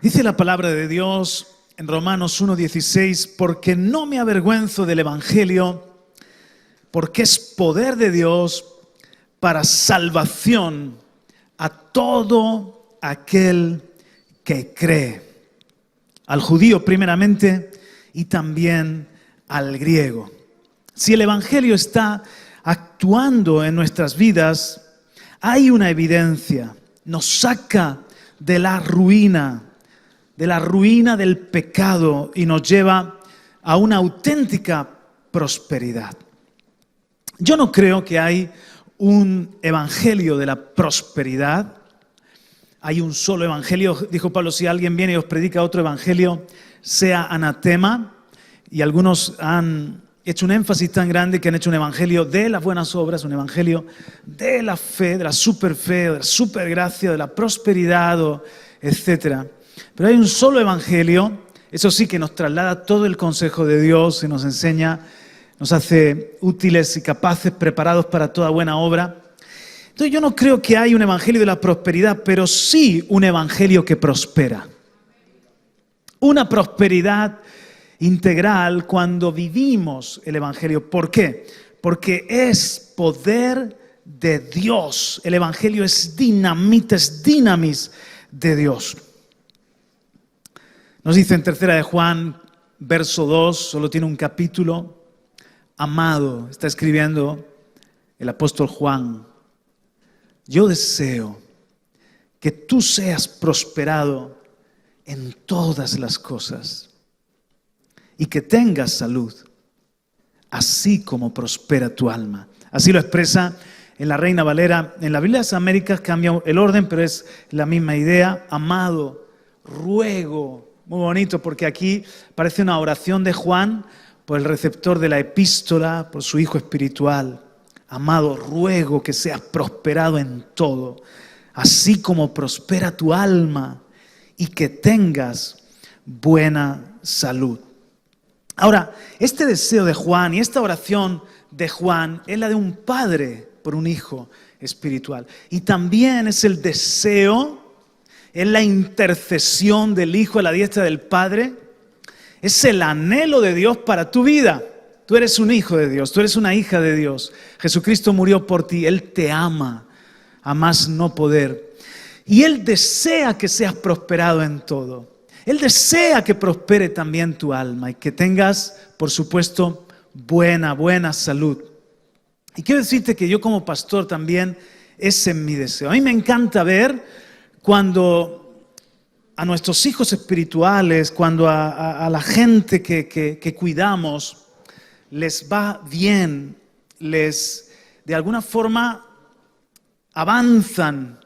Dice la palabra de Dios en Romanos 1:16, porque no me avergüenzo del Evangelio, porque es poder de Dios para salvación a todo aquel que cree, al judío primeramente y también al griego. Si el Evangelio está actuando en nuestras vidas, hay una evidencia, nos saca de la ruina del pecado y nos lleva a una auténtica prosperidad. Yo no creo que hay un evangelio de la prosperidad. Hay un solo evangelio. Dijo Pablo, si alguien viene y os predica otro evangelio, sea anatema. Y algunos han hecho un énfasis tan grande que han hecho un evangelio de las buenas obras, un evangelio de la fe, de la superfe, de la supergracia, de la prosperidad, etc. Pero hay un solo evangelio, eso sí, que nos traslada todo el consejo de Dios y nos enseña, nos hace útiles y capaces, preparados para toda buena obra. Entonces yo no creo que haya un evangelio de la prosperidad, pero sí un evangelio que prospera. Una prosperidad integral cuando vivimos el evangelio. ¿Por qué? Porque es poder de Dios. El evangelio es dinamita, es dinamis de Dios. Nos dice en 3 de Juan, verso 2, solo tiene un capítulo. Amado, está escribiendo el apóstol Juan, yo deseo que tú seas prosperado en todas las cosas y que tengas salud, así como prospera tu alma. Así lo expresa en la Reina Valera. En la Biblia de las Américas cambia el orden, pero es la misma idea. Amado, ruego. Muy bonito, porque aquí parece una oración de Juan por el receptor de la epístola, por su hijo espiritual. Amado, ruego que seas prosperado en todo, así como prospera tu alma, y que tengas buena salud. Ahora, este deseo de Juan y esta oración de Juan es la de un padre por un hijo espiritual. Y también es el deseo, es la intercesión del Hijo a la diestra del Padre, es el anhelo de Dios para tu vida. Tú eres un hijo de Dios, tú eres una hija de Dios. Jesucristo murió por ti, Él te ama, a más no poder. Y Él desea que seas prosperado en todo. Él desea que prospere también tu alma y que tengas, por supuesto, buena salud. Y quiero decirte que yo como pastor también, ese es mi deseo. A mí me encanta ver cuando a nuestros hijos espirituales, cuando a la gente que cuidamos, les va bien, de alguna forma avanzan,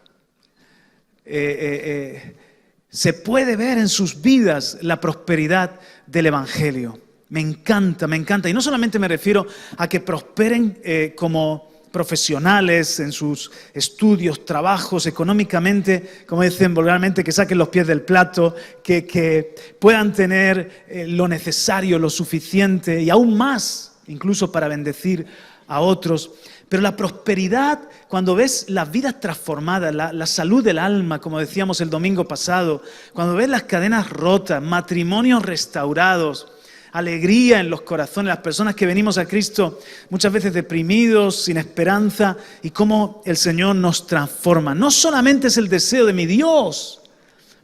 se puede ver en sus vidas la prosperidad del Evangelio. Me encanta. Y no solamente me refiero a que prosperen como profesionales en sus estudios, trabajos, económicamente, como dicen vulgarmente, que saquen los pies del plato, que puedan tener lo necesario, lo suficiente y aún más, incluso para bendecir a otros. Pero la prosperidad, cuando ves las vidas transformadas, la salud del alma, como decíamos el domingo pasado, cuando ves las cadenas rotas, matrimonios restaurados, alegría en los corazones, las personas que venimos a Cristo muchas veces deprimidos, sin esperanza, y cómo el Señor nos transforma. No solamente es el deseo de mi Dios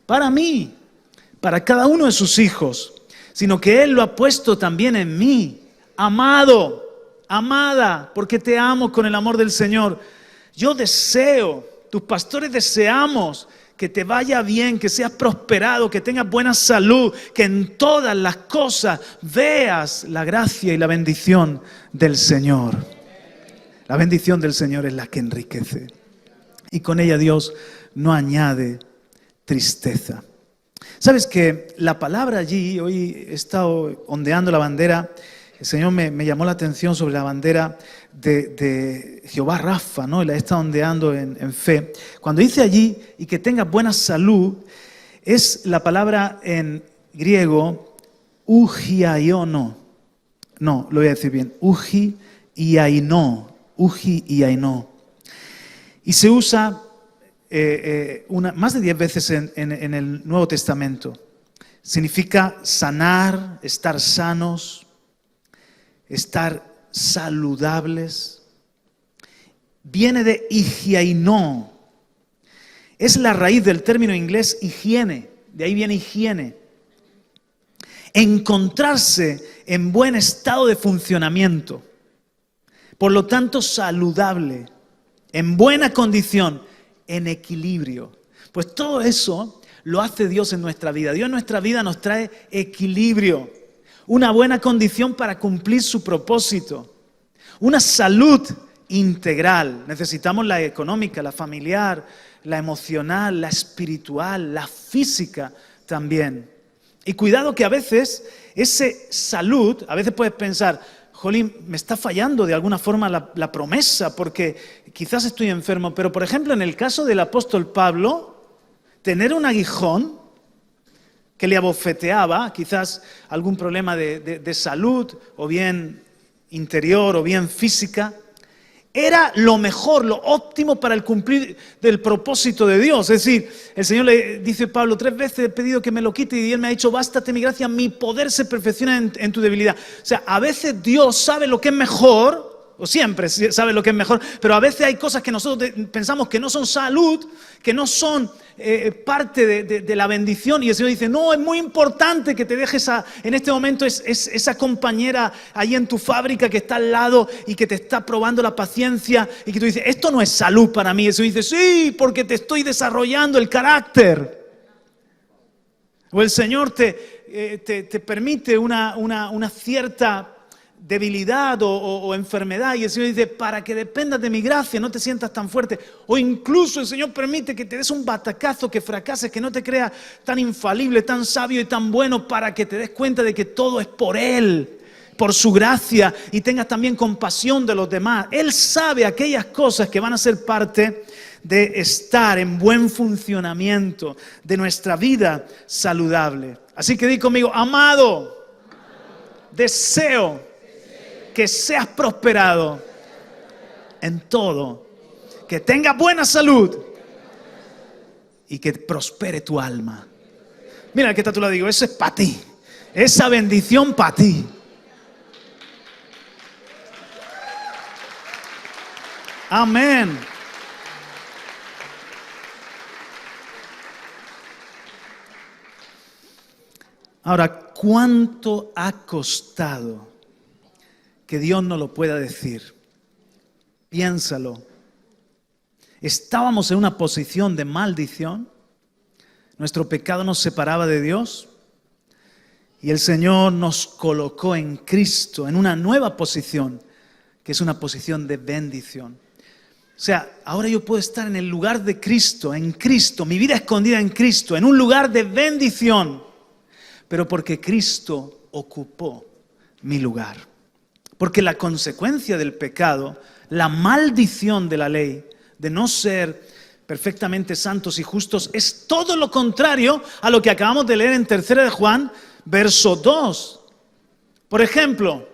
para mí, para cada uno de sus hijos, sino que Él lo ha puesto también en mí. Amado, amada, porque te amo con el amor del Señor. Yo deseo, tus pastores deseamos que te vaya bien, que seas prosperado, que tengas buena salud, que en todas las cosas veas la gracia y la bendición del Señor. La bendición del Señor es la que enriquece. Y con ella Dios no añade tristeza. ¿Sabes que la palabra allí, hoy he estado ondeando la bandera, el Señor me llamó la atención sobre la bandera de Jehová Rafa, ¿no? Y la he estado ondeando en fe. Cuando dice allí, y que tengas buena salud, es la palabra en griego, ugiaiono. No, lo voy a decir bien, ugiaino. Y se usa más de 10 veces en el Nuevo Testamento. Significa sanar, estar sanos, estar saludables. Viene de higiaino. Es la raíz del término inglés higiene. De ahí viene higiene. Encontrarse en buen estado de funcionamiento. Por lo tanto, saludable, en buena condición, en equilibrio. Pues todo eso lo hace Dios en nuestra vida. Dios en nuestra vida nos trae equilibrio, una buena condición para cumplir su propósito, una salud integral. Necesitamos la económica, la familiar, la emocional, la espiritual, la física también. Y cuidado que a veces ese salud, a veces puedes pensar, jolín, me está fallando de alguna forma la promesa porque quizás estoy enfermo. Pero por ejemplo, en el caso del apóstol Pablo, tener un aguijón que le abofeteaba, quizás algún problema de salud, o bien interior, o bien física, era lo mejor, lo óptimo para el cumplir del propósito de Dios. Es decir, el Señor le dice a Pablo, 3 veces he pedido que me lo quite y Él me ha dicho, bástate mi gracia, mi poder se perfecciona en tu debilidad. O sea, a veces Dios sabe lo que es mejor, o siempre sabe lo que es mejor, pero a veces hay cosas que nosotros pensamos que no son salud, que no son parte de la bendición, y el Señor dice, no, es muy importante que te dejes en este momento esa compañera ahí en tu fábrica que está al lado y que te está probando la paciencia, y que tú dices, esto no es salud para mí. Y el Señor dice, sí, porque te estoy desarrollando el carácter. O el Señor te permite una cierta debilidad o enfermedad, y el Señor dice, para que dependas de mi gracia, no te sientas tan fuerte. O incluso el Señor permite que te des un batacazo, que fracases, que no te creas tan infalible, tan sabio y tan bueno, para que te des cuenta de que todo es por Él, por su gracia, y tengas también compasión de los demás. Él sabe aquellas cosas que van a ser parte de estar en buen funcionamiento de nuestra vida saludable. Así que di conmigo, amado, deseo que seas prosperado en todo, que tengas buena salud y que prospere tu alma. Mira, que está tú lo digo, eso es para ti, esa bendición para ti. Amén. Ahora, ¿cuánto ha costado que Dios no lo pueda decir? Piénsalo. Estábamos en una posición de maldición. Nuestro pecado nos separaba de Dios. Y el Señor nos colocó en Cristo, en una nueva posición, que es una posición de bendición. O sea, ahora yo puedo estar en el lugar de Cristo, en Cristo, mi vida escondida en Cristo, en un lugar de bendición. Pero porque Cristo ocupó mi lugar. Porque la consecuencia del pecado, la maldición de la ley, de no ser perfectamente santos y justos, es todo lo contrario a lo que acabamos de leer en 3 de Juan, verso 2. Por ejemplo,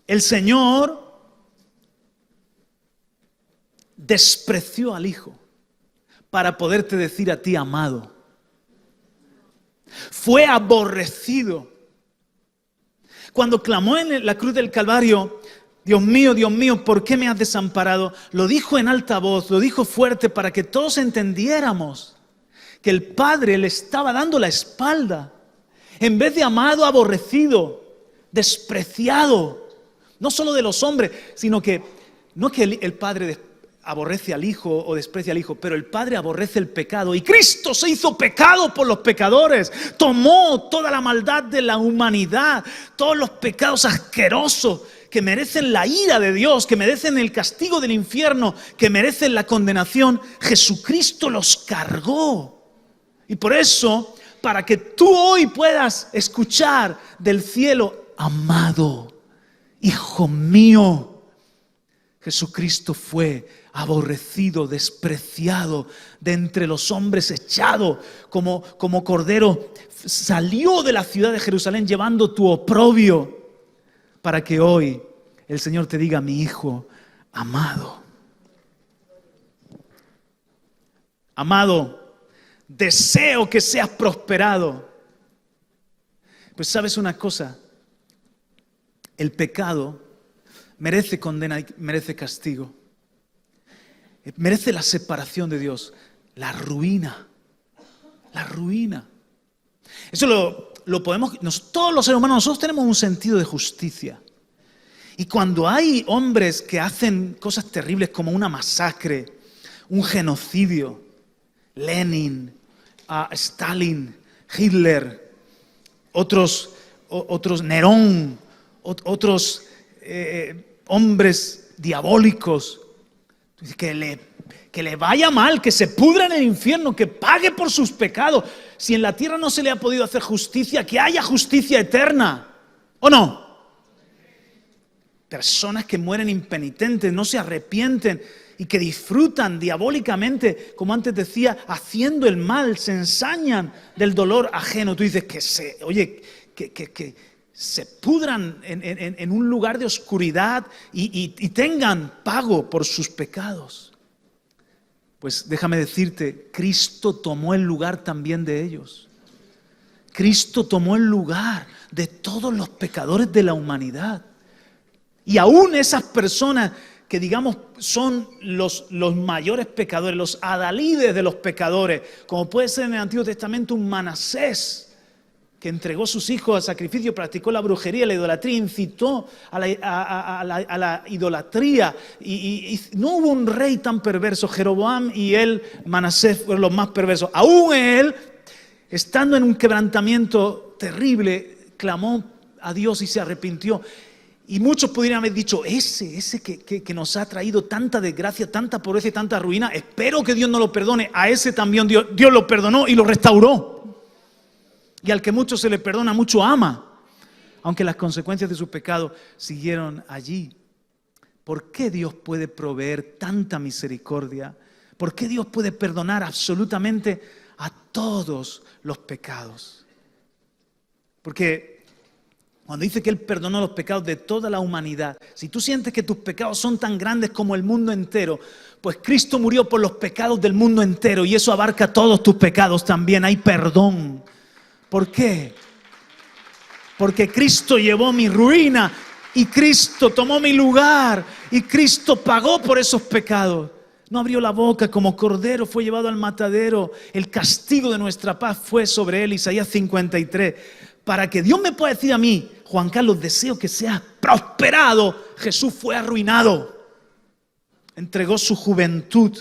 el Señor despreció al Hijo para poderte decir a ti, amado. Fue aborrecido. Cuando clamó en la cruz del Calvario, Dios mío, ¿por qué me has desamparado? Lo dijo en alta voz, lo dijo fuerte para que todos entendiéramos que el Padre le estaba dando la espalda. En vez de amado, aborrecido, despreciado. No solo de los hombres, sino que no que el Padre aborrece al Hijo o desprecia al Hijo, pero el Padre aborrece el pecado. Y Cristo se hizo pecado por los pecadores. Tomó toda la maldad de la humanidad, todos los pecados asquerosos que merecen la ira de Dios, que merecen el castigo del infierno, que merecen la condenación. Jesucristo los cargó. Y por eso, para que tú hoy puedas escuchar del cielo, amado, hijo mío, Jesucristo fue aborrecido, despreciado, de entre los hombres echado como cordero, salió de la ciudad de Jerusalén llevando tu oprobio, para que hoy el Señor te diga, mi hijo amado. Amado, deseo que seas prosperado. Pues sabes una cosa, el pecado merece condena y merece castigo. Merece la separación de Dios, la ruina. La ruina. Eso lo podemos, todos los seres humanos, nosotros tenemos un sentido de justicia. Y cuando hay hombres que hacen cosas terribles como una masacre, un genocidio, Lenin, Stalin, Hitler, otros Nerón, otros hombres diabólicos, que le vaya mal, que se pudra en el infierno, que pague por sus pecados. Si en la tierra no se le ha podido hacer justicia, que haya justicia eterna. ¿O no? Personas que mueren impenitentes, no se arrepienten y que disfrutan diabólicamente, como antes decía, haciendo el mal, se ensañan del dolor ajeno. Tú dices que se pudran en un lugar de oscuridad y tengan pago por sus pecados. Pues déjame decirte, Cristo tomó el lugar también de ellos. Cristo tomó el lugar de todos los pecadores de la humanidad. Y aún esas personas que digamos son los mayores pecadores, los adalides de los pecadores, como puede ser en el Antiguo Testamento un Manasés, que entregó sus hijos al sacrificio, practicó la brujería, la idolatría, incitó a la idolatría. Y no hubo un rey tan perverso. Jeroboam y él, Manasés, fueron los más perversos. Aún él, estando en un quebrantamiento terrible, clamó a Dios y se arrepintió. Y muchos pudieran haber dicho, ese que nos ha traído tanta desgracia, tanta pobreza y tanta ruina, espero que Dios no lo perdone. A ese también Dios lo perdonó y lo restauró. Y al que mucho se le perdona, mucho ama, aunque las consecuencias de su pecado siguieron allí. ¿Por qué Dios puede proveer tanta misericordia? ¿Por qué Dios puede perdonar absolutamente a todos los pecados? Porque cuando dice que Él perdonó los pecados de toda la humanidad, si tú sientes que tus pecados son tan grandes como el mundo entero, pues Cristo murió por los pecados del mundo entero y eso abarca todos tus pecados también. Hay perdón. ¿Por qué? Porque Cristo llevó mi ruina y Cristo tomó mi lugar y Cristo pagó por esos pecados. No abrió la boca, como cordero fue llevado al matadero. El castigo de nuestra paz fue sobre él, Isaías 53. Para que Dios me pueda decir a mí, Juan Carlos, deseo que seas prosperado. Jesús fue arruinado. Entregó su juventud.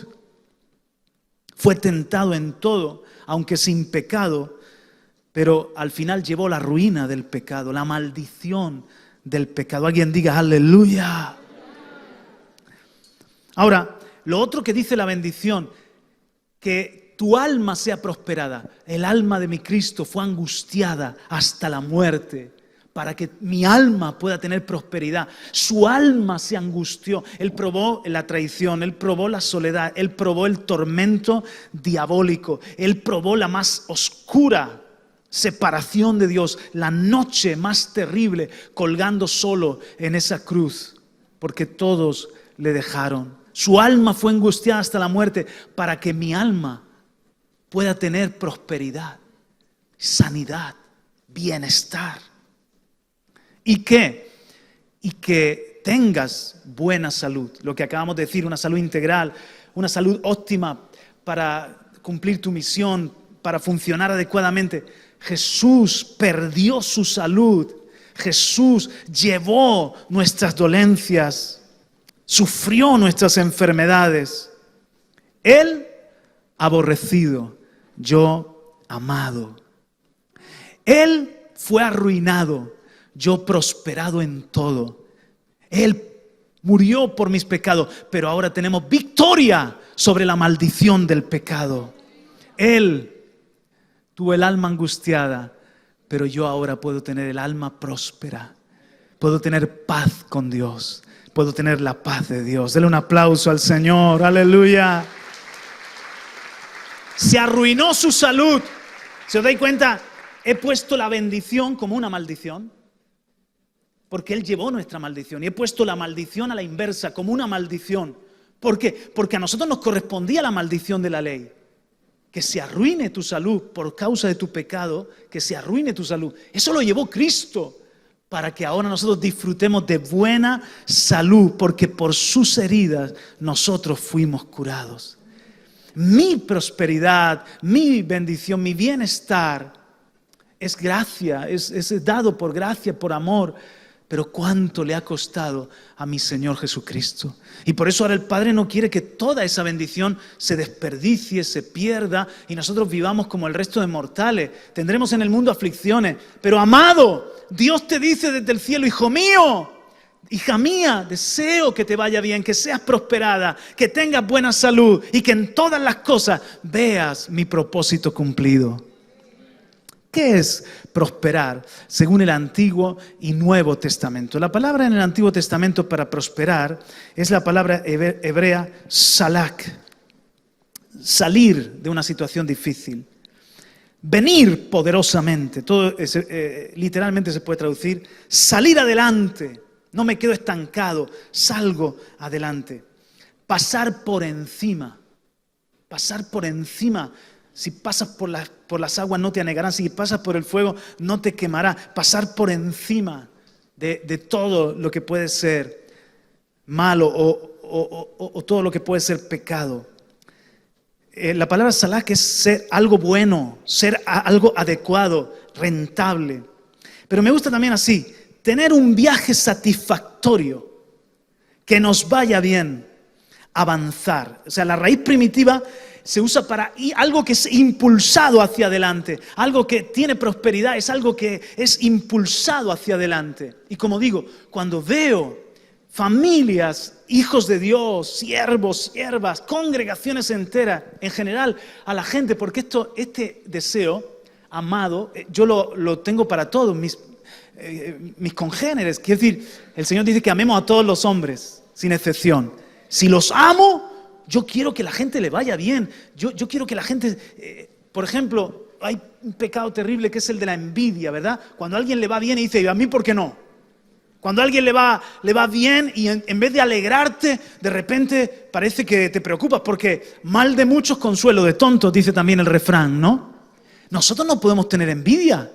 Fue tentado en todo, aunque sin pecado. Pero al final llevó la ruina del pecado, la maldición del pecado. Alguien diga aleluya. Ahora, lo otro que dice la bendición, que tu alma sea prosperada. El alma de mi Cristo fue angustiada hasta la muerte para que mi alma pueda tener prosperidad. Su alma se angustió. Él probó la traición, Él probó la soledad, Él probó el tormento diabólico, Él probó la más oscura separación de Dios, la noche más terrible, colgando solo en esa cruz, porque todos le dejaron. Su alma fue angustiada hasta la muerte para que mi alma pueda tener prosperidad, sanidad, bienestar. ¿Y qué? Y que tengas buena salud, lo que acabamos de decir, una salud integral, una salud óptima para cumplir tu misión, para funcionar adecuadamente. Jesús perdió su salud. Jesús llevó nuestras dolencias, sufrió nuestras enfermedades. Él aborrecido, yo amado. Él fue arruinado, yo prosperado en todo. Él murió por mis pecados, pero ahora tenemos victoria sobre la maldición del pecado. Él tuvo el alma angustiada, pero yo ahora puedo tener el alma próspera. Puedo tener paz con Dios. Puedo tener la paz de Dios. Dele un aplauso al Señor. Aleluya. Se arruinó su salud. ¿Se os dais cuenta? He puesto la bendición como una maldición, porque Él llevó nuestra maldición. Y he puesto la maldición a la inversa, como una maldición. ¿Por qué? Porque a nosotros nos correspondía la maldición de la ley. que se arruine tu salud por causa de tu pecado, que se arruine tu salud. Eso lo llevó Cristo para que ahora nosotros disfrutemos de buena salud, porque por sus heridas nosotros fuimos curados. Mi prosperidad, mi bendición, mi bienestar es gracia, es dado por gracia, por amor. Pero cuánto le ha costado a mi Señor Jesucristo. Y por eso ahora el Padre no quiere que toda esa bendición se desperdicie, se pierda y nosotros vivamos como el resto de mortales. Tendremos en el mundo aflicciones. Pero amado, Dios te dice desde el cielo, hijo mío, hija mía, deseo que te vaya bien, que seas prosperada, que tengas buena salud y que en todas las cosas veas mi propósito cumplido. ¿Qué es prosperar según el Antiguo y Nuevo Testamento? La palabra en el Antiguo Testamento para prosperar es la palabra hebrea salak, salir de una situación difícil, venir poderosamente, todo literalmente se puede traducir, salir adelante, no me quedo estancado, salgo adelante, pasar por encima. Si pasas por las aguas no te anegarán, si pasas por el fuego no te quemará. Pasar por encima de todo lo que puede ser malo o todo lo que puede ser pecado. La palabra salak es ser algo bueno, ser algo adecuado, rentable. Pero me gusta también así, tener un viaje satisfactorio, que nos vaya bien, avanzar. O sea, la raíz primitiva se usa para algo que es impulsado hacia adelante, algo que tiene prosperidad, es algo que es impulsado hacia adelante. Y como digo, cuando veo familias, hijos de Dios, siervos, siervas, congregaciones enteras, en general a la gente, porque este deseo, amado, yo lo tengo para todos mis congéneres. Quiero decir, el Señor dice que amemos a todos los hombres, sin excepción. Si los amo, yo quiero que la gente le vaya bien. Yo quiero que la gente, por ejemplo, hay un pecado terrible que es el de la envidia, ¿verdad? Cuando a alguien le va bien y dice, ¿y a mí por qué no? Cuando a alguien le va bien y en vez de alegrarte, de repente parece que te preocupas, porque mal de muchos, consuelo de tontos, dice también el refrán, ¿no? Nosotros no podemos tener envidia.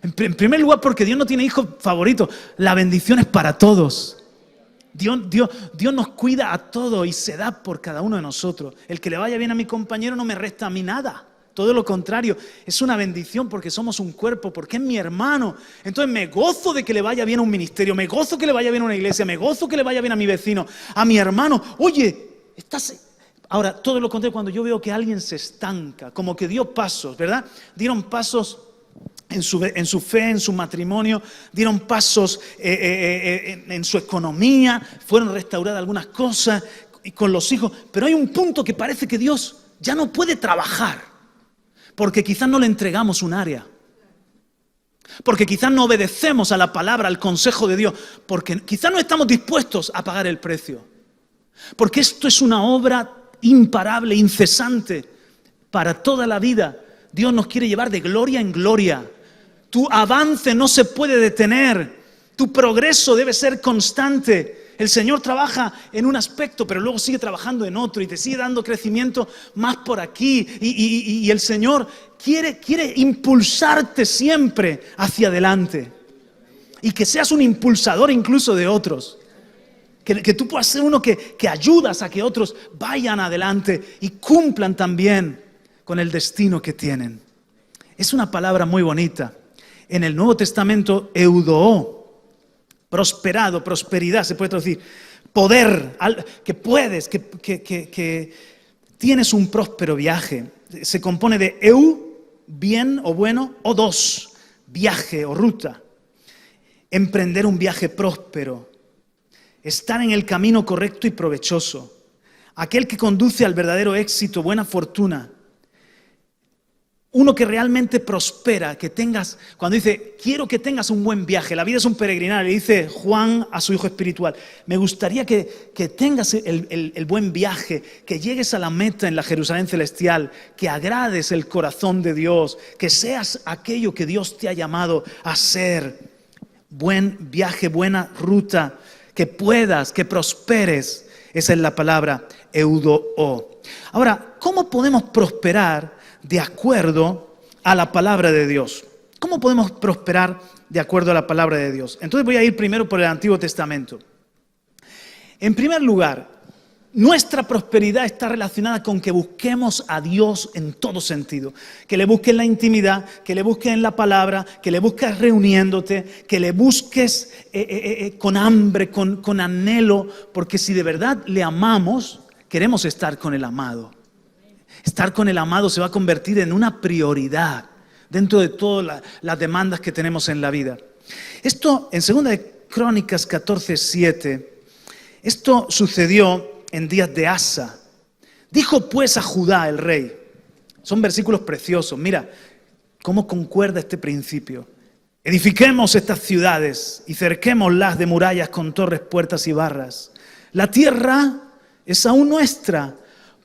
En primer lugar, porque Dios no tiene hijos favoritos. La bendición es para todos. Dios nos cuida a todos y se da por cada uno de nosotros. El que le vaya bien a mi compañero no me resta a mí nada. Todo lo contrario, es una bendición porque somos un cuerpo, porque es mi hermano. Entonces me gozo de que le vaya bien a un ministerio, me gozo que le vaya bien a una iglesia, me gozo que le vaya bien a mi vecino, a mi hermano. Oye, Ahora, todo lo contrario, cuando yo veo que alguien se estanca, como que dio pasos, ¿verdad? Dieron pasos en su fe, en su matrimonio, dieron pasos en su economía, fueron restauradas algunas cosas y con los hijos, pero hay un punto que parece que Dios ya no puede trabajar, porque quizás no le entregamos un área, porque quizás no obedecemos a la palabra, al consejo de Dios, porque quizás no estamos dispuestos a pagar el precio, porque esto es una obra imparable, incesante, para toda la vida. Dios nos quiere llevar de gloria en gloria. Tu avance no se puede detener. Tu progreso debe ser constante. El Señor trabaja en un aspecto, pero luego sigue trabajando en otro y te sigue dando crecimiento más por aquí. Y el Señor quiere impulsarte siempre hacia adelante. Y que seas un impulsador incluso de otros. Que tú puedas ser uno que ayudas a que otros vayan adelante y cumplan también con el destino que tienen. Es una palabra muy bonita. En el Nuevo Testamento, eudoó, prosperado, prosperidad, se puede traducir, poder, que puedes, que tienes un próspero viaje. Se compone de bien o bueno, o dos, viaje o ruta. Emprender un viaje próspero. Estar en el camino correcto y provechoso. Aquel que conduce al verdadero éxito, buena fortuna. Uno que realmente prospera, que tengas, cuando dice, quiero que tengas un buen viaje, la vida es un peregrinar, le dice Juan a su hijo espiritual, me gustaría que tengas el buen viaje, que llegues a la meta en la Jerusalén celestial, que agrades el corazón de Dios, que seas aquello que Dios te ha llamado a ser. Buen viaje, buena ruta, que puedas, que prosperes. Esa es la palabra eudoó. Ahora, ¿cómo podemos prosperar de acuerdo a la palabra de Dios? ¿Cómo podemos prosperar de acuerdo a la palabra de Dios? Entonces voy a ir primero por el Antiguo Testamento. En primer lugar, nuestra prosperidad está relacionada con que busquemos a Dios en todo sentido. Que le busques en la intimidad, que le busques en la palabra, que le busques reuniéndote, que le busques con hambre, con anhelo, porque si de verdad le amamos, queremos estar con el amado. Estar con el amado se va a convertir en una prioridad dentro de todas las demandas que tenemos en la vida. Esto en 2 Crónicas 14:7, esto sucedió en días de Asa. Dijo pues a Judá el rey, son versículos preciosos, mira cómo concuerda este principio. Edifiquemos estas ciudades y cerquémoslas de murallas con torres, puertas y barras. La tierra es aún nuestra,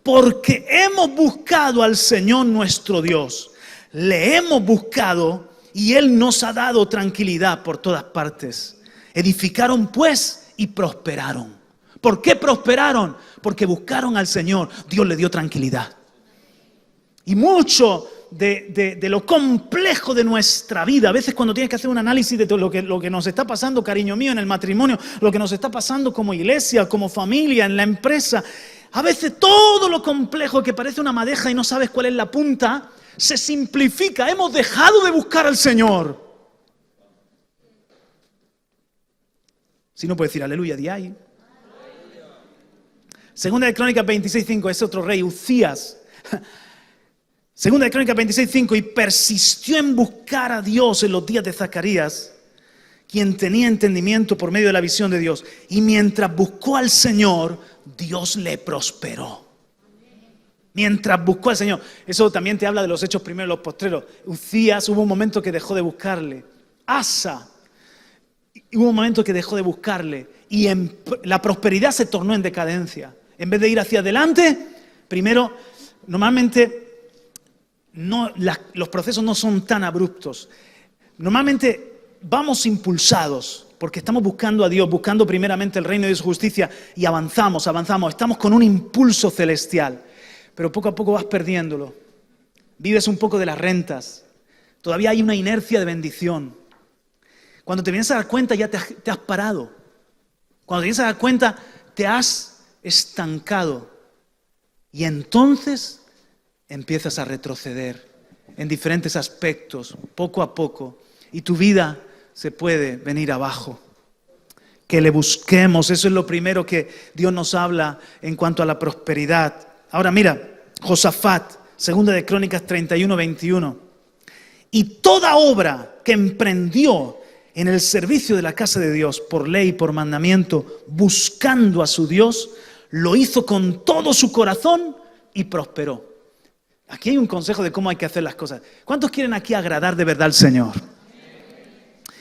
porque hemos buscado al Señor nuestro Dios. Le hemos buscado y Él nos ha dado tranquilidad por todas partes. Edificaron pues y prosperaron. ¿Por qué prosperaron? Porque buscaron al Señor. Dios le dio tranquilidad. Y mucho de lo complejo de nuestra vida, a veces cuando tienes que hacer un análisis de todo lo que nos está pasando, cariño mío, en el matrimonio, lo que nos está pasando como iglesia, como familia, en la empresa, a veces todo lo complejo que parece una madeja y no sabes cuál es la punta, se simplifica. Hemos dejado de buscar al Señor. Si no puedes decir aleluya, di ahí. Segunda de Crónicas 26:5, ese otro rey, Uzías. Segunda de Crónicas 26:5, y persistió en buscar a Dios en los días de Zacarías, quien tenía entendimiento por medio de la visión de Dios. Y mientras buscó al Señor, Dios le prosperó. Mientras buscó al Señor. Eso también te habla de los hechos primeros y los postreros. Uzías, hubo un momento que dejó de buscarle. Asa, hubo un momento que dejó de buscarle. Y la prosperidad se tornó en decadencia. En vez de ir hacia adelante, primero, normalmente los procesos no son tan abruptos. Normalmente vamos impulsados porque estamos buscando a Dios, buscando primeramente el reino de su justicia y avanzamos, estamos con un impulso celestial. Pero poco a poco vas perdiéndolo. Vives un poco de las rentas. Todavía hay una inercia de bendición. Cuando te vienes a dar cuenta ya te has parado. Cuando te vienes a dar cuenta te has estancado. Y entonces empiezas a retroceder en diferentes aspectos, poco a poco. Y tu vida se puede venir abajo. Que le busquemos, eso es lo primero que Dios nos habla en cuanto a la prosperidad. Ahora mira, Josafat, segunda de Crónicas 31:21. Y toda obra que emprendió en el servicio de la casa de Dios, por ley y por mandamiento, buscando a su Dios, lo hizo con todo su corazón y prosperó. Aquí hay un consejo de cómo hay que hacer las cosas. ¿Cuántos quieren aquí agradar de verdad al Señor?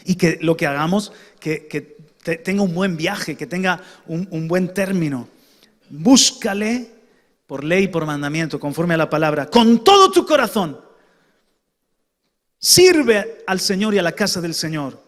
Y que lo que hagamos, que tenga un buen viaje, que tenga un buen término. Búscale por ley y por mandamiento, conforme a la palabra, con todo tu corazón. Sirve al Señor y a la casa del Señor.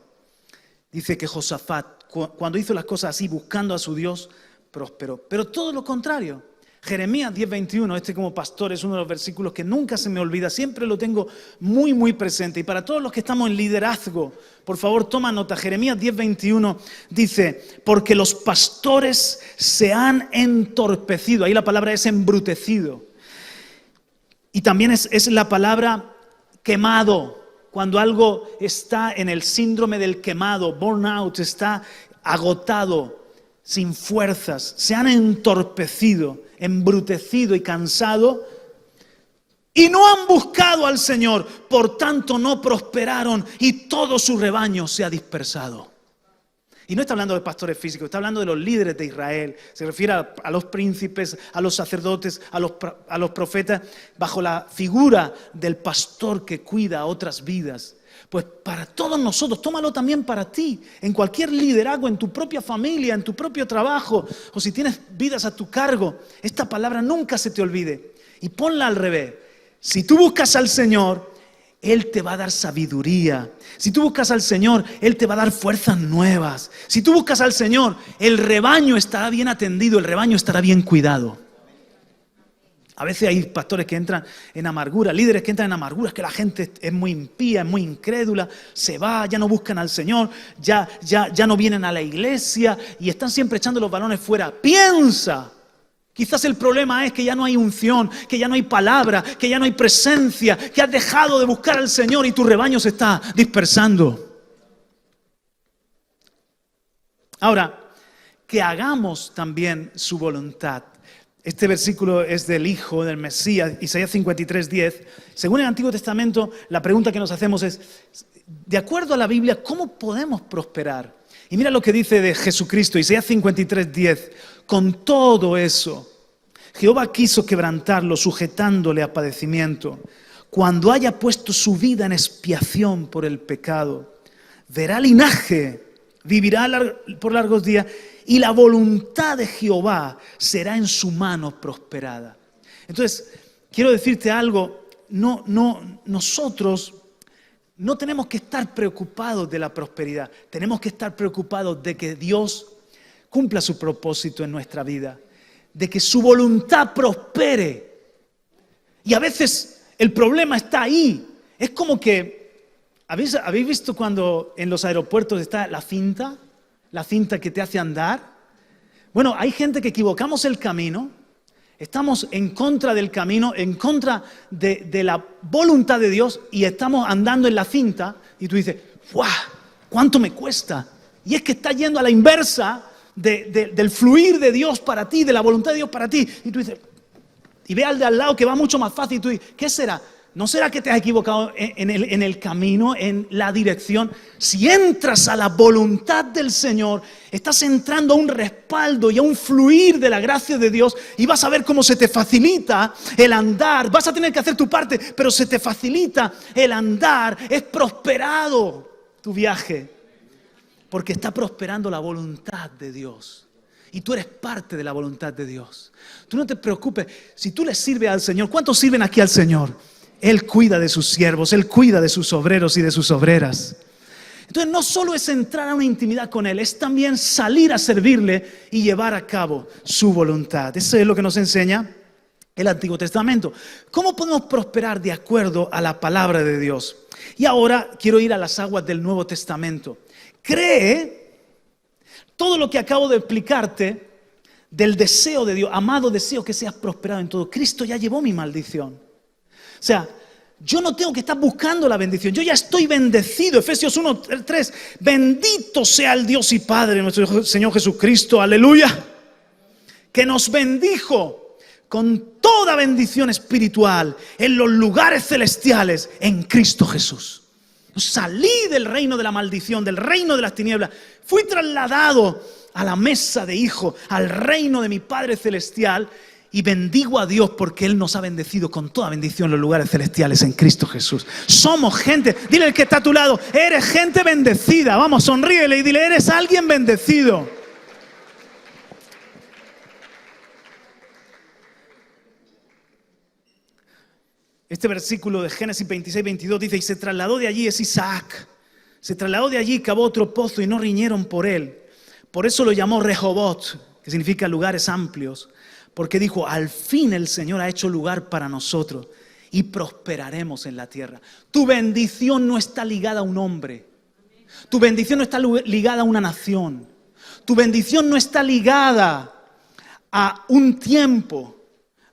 Dice que Josafat, cuando hizo las cosas así, buscando a su Dios, prosperó. Pero todo lo contrario. Jeremías 10:21, como pastor es uno de los versículos que nunca se me olvida, siempre lo tengo muy, muy presente. Y para todos los que estamos en liderazgo, por favor toma nota. Jeremías 10:21 dice, porque los pastores se han entorpecido. Ahí la palabra es embrutecido. Y también es la palabra quemado. Cuando algo está en el síndrome del quemado, burnout, está agotado, sin fuerzas, se han entorpecido, embrutecido y cansado y no han buscado al Señor, por tanto no prosperaron y todo su rebaño se ha dispersado. Y no está hablando de pastores físicos, está hablando de los líderes de Israel. Se refiere a los príncipes, a los sacerdotes, a los profetas, bajo la figura del pastor que cuida a otras vidas. Pues para todos nosotros, tómalo también para ti, en cualquier liderazgo, en tu propia familia, en tu propio trabajo, o si tienes vidas a tu cargo, esta palabra nunca se te olvide. Y ponla al revés. Si tú buscas al Señor, Él te va a dar sabiduría. Si tú buscas al Señor, Él te va a dar fuerzas nuevas. Si tú buscas al Señor, el rebaño estará bien atendido, el rebaño estará bien cuidado. A veces hay pastores que entran en amargura, líderes que entran en amargura, es que la gente es muy impía, es muy incrédula, se va, ya no buscan al Señor, ya no vienen a la iglesia y están siempre echando los balones fuera. Piensa, quizás el problema es que ya no hay unción, que ya no hay palabra, que ya no hay presencia, que has dejado de buscar al Señor y tu rebaño se está dispersando. Ahora, que hagamos también su voluntad. Este versículo es del Hijo, del Mesías, Isaías 53:10. Según el Antiguo Testamento, la pregunta que nos hacemos es, de acuerdo a la Biblia, ¿cómo podemos prosperar? Y mira lo que dice de Jesucristo, Isaías 53:10. Con todo eso, Jehová quiso quebrantarlo, sujetándole a padecimiento. Cuando haya puesto su vida en expiación por el pecado, verá linaje, vivirá por largos días, y la voluntad de Jehová será en su mano prosperada. Entonces, quiero decirte algo, nosotros no tenemos que estar preocupados de la prosperidad, tenemos que estar preocupados de que Dios cumpla su propósito en nuestra vida, de que su voluntad prospere. Y a veces el problema está ahí, es como que, ¿habéis visto cuando en los aeropuertos está la cinta? La cinta que te hace andar. Bueno, hay gente que equivocamos el camino, estamos en contra del camino, en contra de la voluntad de Dios y estamos andando en la cinta y tú dices, ¡guau! ¿Cuánto me cuesta? Y es que está yendo a la inversa del fluir de Dios para ti, de la voluntad de Dios para ti. Y tú dices, y ve al de al lado que va mucho más fácil y tú dices, ¿qué será? ¿No será que te has equivocado en el camino, en la dirección? Si entras a la voluntad del Señor, estás entrando a un respaldo y a un fluir de la gracia de Dios y vas a ver cómo se te facilita el andar. Vas a tener que hacer tu parte, pero se te facilita el andar. Es prosperado tu viaje, porque está prosperando la voluntad de Dios. Y tú eres parte de la voluntad de Dios. Tú no te preocupes. Si tú le sirves al Señor, ¿cuántos sirven aquí al Señor? Él cuida de sus siervos, Él cuida de sus obreros y de sus obreras. Entonces no solo es entrar a una intimidad con Él, es también salir a servirle y llevar a cabo su voluntad. Eso es lo que nos enseña el Antiguo Testamento. ¿Cómo podemos prosperar de acuerdo a la palabra de Dios? Y ahora quiero ir a las aguas del Nuevo Testamento. Cree todo lo que acabo de explicarte del deseo de Dios. Amado, deseo que seas prosperado en todo. Cristo ya llevó mi maldición. O sea, yo no tengo que estar buscando la bendición. Yo ya estoy bendecido. Efesios 1:3. Bendito sea el Dios y Padre, nuestro Señor Jesucristo. Aleluya. Que nos bendijo con toda bendición espiritual en los lugares celestiales en Cristo Jesús. Salí del reino de la maldición, del reino de las tinieblas. Fui trasladado a la mesa de hijo, al reino de mi Padre celestial. Y bendigo a Dios porque Él nos ha bendecido con toda bendición en los lugares celestiales en Cristo Jesús. Somos gente, dile al que está a tu lado, eres gente bendecida. Vamos, sonríele y dile, eres alguien bendecido. Este versículo de Génesis 26:22 dice, y se trasladó de allí, es Isaac. Se trasladó de allí y cavó otro pozo y no riñeron por él. Por eso lo llamó Rehobot, que significa lugares amplios. Porque dijo, al fin el Señor ha hecho lugar para nosotros y prosperaremos en la tierra. Tu bendición no está ligada a un hombre. Tu bendición no está ligada a una nación. Tu bendición no está ligada a un tiempo,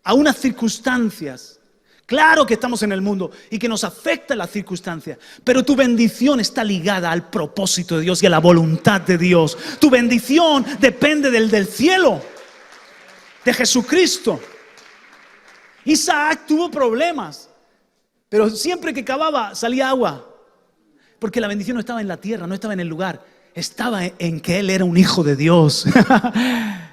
a unas circunstancias. Claro que estamos en el mundo y que nos afectan las circunstancias, pero tu bendición está ligada al propósito de Dios y a la voluntad de Dios. Tu bendición depende del cielo, de Jesucristo. Isaac tuvo problemas, pero siempre que cavaba salía agua, porque la bendición no estaba en la tierra, no estaba en el lugar, estaba en que él era un hijo de Dios.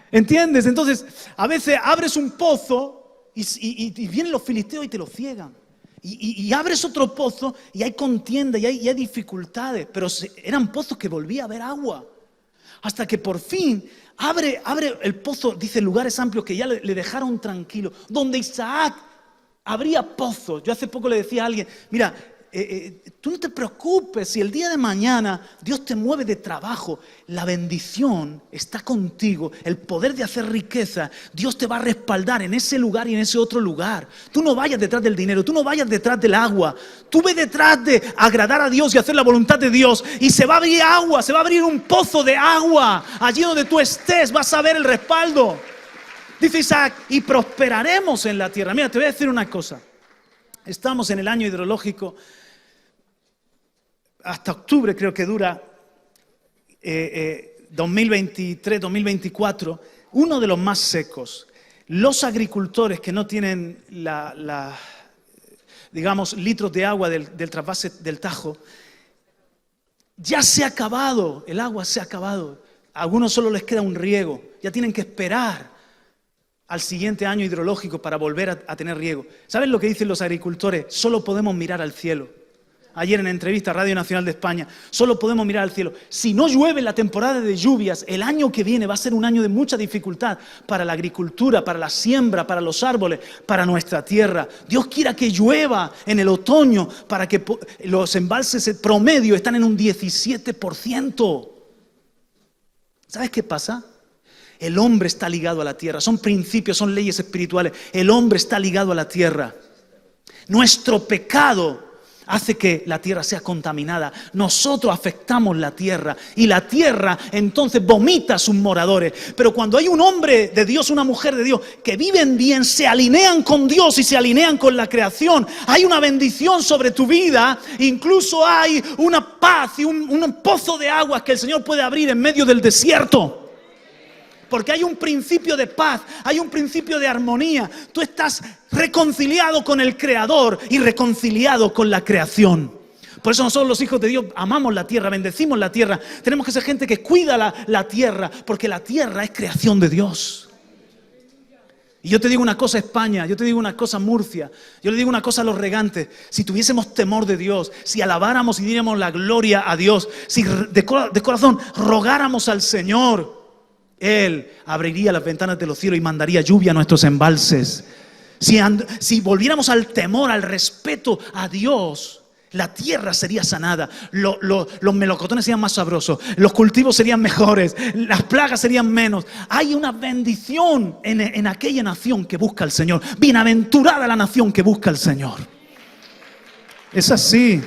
¿Entiendes? Entonces, a veces abres un pozo y vienen los filisteos y te lo ciegan. Y abres otro pozo y hay contienda y hay dificultades, pero eran pozos que volvía a haber agua. Hasta que por fin abre el pozo, dice lugares amplios que ya le dejaron tranquilo. Donde Isaac abría pozos. Yo hace poco le decía a alguien, mira, tú no te preocupes si el día de mañana Dios te mueve de trabajo. La bendición está contigo, el poder de hacer riqueza. Dios te va a respaldar en ese lugar y en ese otro lugar. Tú no vayas detrás del dinero, tú no vayas detrás del agua. Tú ve detrás de agradar a Dios y hacer la voluntad de Dios. Y se va a abrir agua, se va a abrir un pozo de agua. Allí donde tú estés vas a ver el respaldo. Dice Isaac, y prosperaremos en la tierra. Mira, te voy a decir una cosa. Estamos en el año hidrológico. Hasta octubre creo que dura 2023-2024, uno de los más secos. Los agricultores que no tienen digamos, litros de agua del trasvase del Tajo, ya se ha acabado, el agua se ha acabado. A algunos solo les queda un riego, ya tienen que esperar al siguiente año hidrológico para volver a tener riego. ¿Saben lo que dicen los agricultores? Solo podemos mirar al cielo. Ayer en entrevista a Radio Nacional de España, solo podemos mirar al cielo. Si no llueve en la temporada de lluvias, el año que viene va a ser un año de mucha dificultad para la agricultura, para la siembra, para los árboles, para nuestra tierra. Dios quiera que llueva en el otoño para que los embalses promedio están en un 17%. ¿Sabes qué pasa? El hombre está ligado a la tierra. Son principios, son leyes espirituales. El hombre está ligado a la tierra. Nuestro pecado hace que la tierra sea contaminada. Nosotros afectamos la tierra y la tierra entonces vomita a sus moradores. Pero cuando hay un hombre de Dios, una mujer de Dios que viven bien, se alinean con Dios y se alinean con la creación, hay una bendición sobre tu vida. Incluso hay una paz y un pozo de aguas que el Señor puede abrir en medio del desierto. Porque hay un principio de paz, hay un principio de armonía. Tú estás reconciliado con el Creador y reconciliado con la creación. Por eso nosotros los hijos de Dios amamos la tierra, bendecimos la tierra. Tenemos que ser gente que cuida la tierra, porque la tierra es creación de Dios. Y yo te digo una cosa, España, yo te digo una cosa, Murcia, yo le digo una cosa a los regantes. Si tuviésemos temor de Dios, si alabáramos y diéramos la gloria a Dios, si de corazón rogáramos al Señor, Él abriría las ventanas de los cielos y mandaría lluvia a nuestros embalses. Si volviéramos al temor, al respeto a Dios, la tierra sería sanada, los melocotones serían más sabrosos, los cultivos serían mejores, las plagas serían menos. Hay una bendición en aquella nación que busca al Señor. Bienaventurada la nación que busca al Señor. Es así.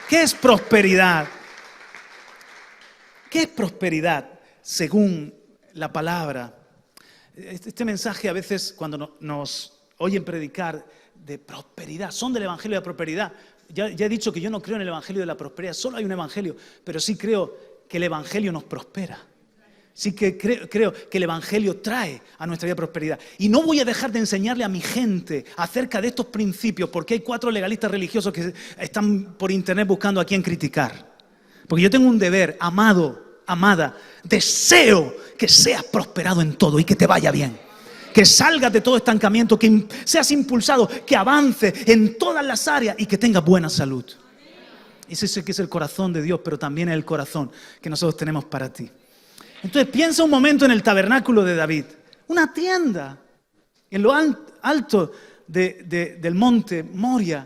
¿Qué es prosperidad? ¿Qué es prosperidad según la palabra? Este mensaje a veces cuando nos oyen predicar de prosperidad, son del evangelio de la prosperidad. Ya he dicho que yo no creo en el evangelio de la prosperidad, solo hay un evangelio, pero sí creo que el evangelio nos prospera. Sí que creo que el evangelio trae a nuestra vida prosperidad. Y no voy a dejar de enseñarle a mi gente acerca de estos principios, porque hay 4 legalistas religiosos que están por internet buscando a quién criticar. Porque yo tengo un deber, amado, amada, deseo que seas prosperado en todo y que te vaya bien. Que salgas de todo estancamiento, que seas impulsado, que avances en todas las áreas y que tengas buena salud. Ese sí que es el corazón de Dios, pero también es el corazón que nosotros tenemos para ti. Entonces piensa un momento en el tabernáculo de David. Una tienda en lo alto del monte Moria.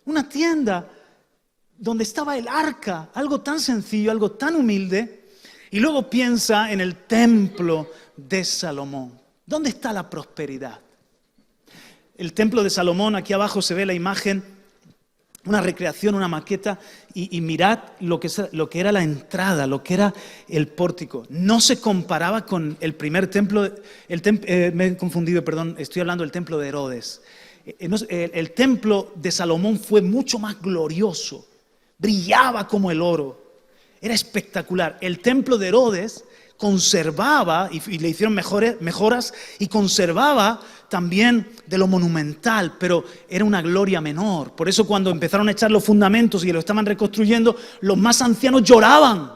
Una tienda donde estaba el arca, algo tan sencillo, algo tan humilde. Y luego piensa en el templo de Salomón. ¿Dónde está la prosperidad? El templo de Salomón, aquí abajo se ve la imagen, una recreación, una maqueta, y mirad lo que era la entrada, lo que era el pórtico. No se comparaba con el primer templo, me he confundido, perdón, estoy hablando del templo de Herodes. El templo de Salomón fue mucho más glorioso, brillaba como el oro, era espectacular. El templo de Herodes conservaba, y le hicieron mejoras, y conservaba también de lo monumental, pero era una gloria menor. Por eso cuando empezaron a echar los fundamentos y lo estaban reconstruyendo, los más ancianos lloraban,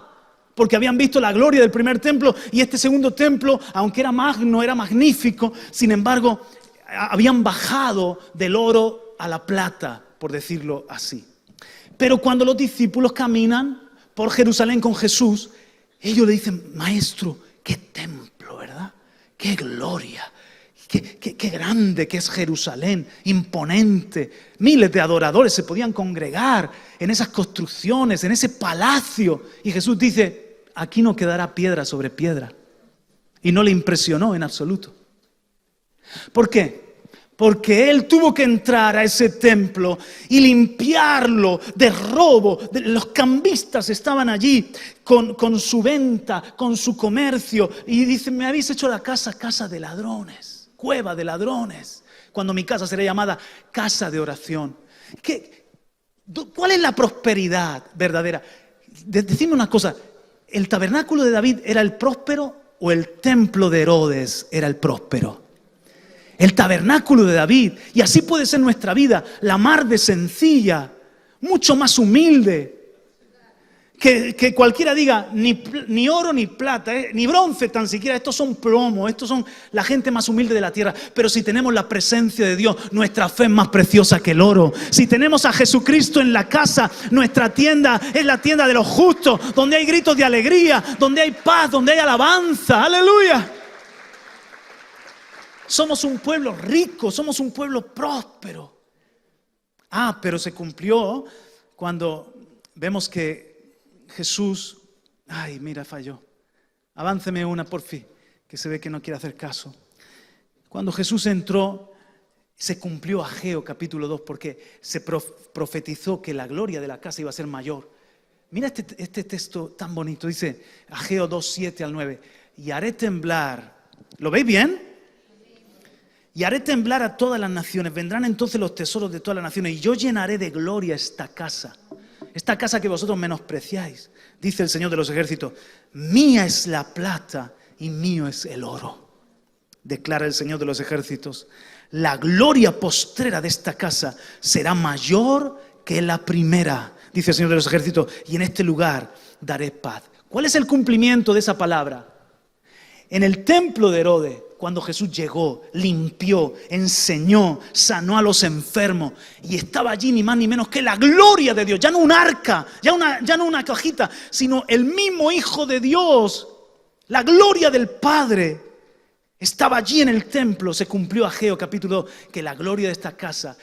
porque habían visto la gloria del primer templo, y este segundo templo, aunque era magno, era magnífico, sin embargo, habían bajado del oro a la plata, por decirlo así. Pero cuando los discípulos caminan por Jerusalén con Jesús, ellos le dicen: Maestro, qué templo, ¿verdad? Qué gloria. Qué grande que es Jerusalén, imponente. Miles de adoradores se podían congregar en esas construcciones, en ese palacio. Y Jesús dice, aquí no quedará piedra sobre piedra. Y no le impresionó en absoluto. ¿Por qué? Porque Él tuvo que entrar a ese templo y limpiarlo de robo. Los cambistas estaban allí con su venta, con su comercio. Y dicen, me habéis hecho la casa de ladrones, cueva de ladrones. Cuando mi casa será llamada casa de oración. ¿Cuál es la prosperidad verdadera? Decime una cosa, ¿el tabernáculo de David era el próspero o el templo de Herodes era el próspero? El tabernáculo de David. Y así puede ser nuestra vida, la mar de sencilla, mucho más humilde. Que cualquiera diga, ni oro ni plata, ni bronce tan siquiera, estos son plomo, estos son la gente más humilde de la tierra. Pero si tenemos la presencia de Dios, nuestra fe es más preciosa que el oro. Si tenemos a Jesucristo en la casa, nuestra tienda es la tienda de los justos, donde hay gritos de alegría, donde hay paz, donde hay alabanza. ¡Aleluya! Somos un pueblo rico, somos un pueblo próspero. Pero se cumplió cuando vemos que Jesús, falló. Avánceme una por fin, que se ve que no quiere hacer caso. Cuando Jesús entró, se cumplió Ageo capítulo 2, porque se profetizó que la gloria de la casa iba a ser mayor. Mira este texto tan bonito, dice Ageo 2, 7 al 9. Y haré temblar, ¿lo veis bien? Y haré temblar a todas las naciones, vendrán entonces los tesoros de todas las naciones, y yo llenaré de gloria esta casa que vosotros menospreciáis, dice el Señor de los ejércitos. Mía es la plata y mío es el oro, declara el Señor de los ejércitos. La gloria postrera de esta casa será mayor que la primera, dice el Señor de los ejércitos, y en este lugar daré paz. ¿Cuál es el cumplimiento de esa palabra? En el templo de Herodes, cuando Jesús llegó, limpió, enseñó, sanó a los enfermos, y estaba allí ni más ni menos que la gloria de Dios, ya no un arca, ya no una cajita, sino el mismo Hijo de Dios, la gloria del Padre. Estaba allí en el templo, se cumplió Ageo capítulo 2, que la gloria de esta casa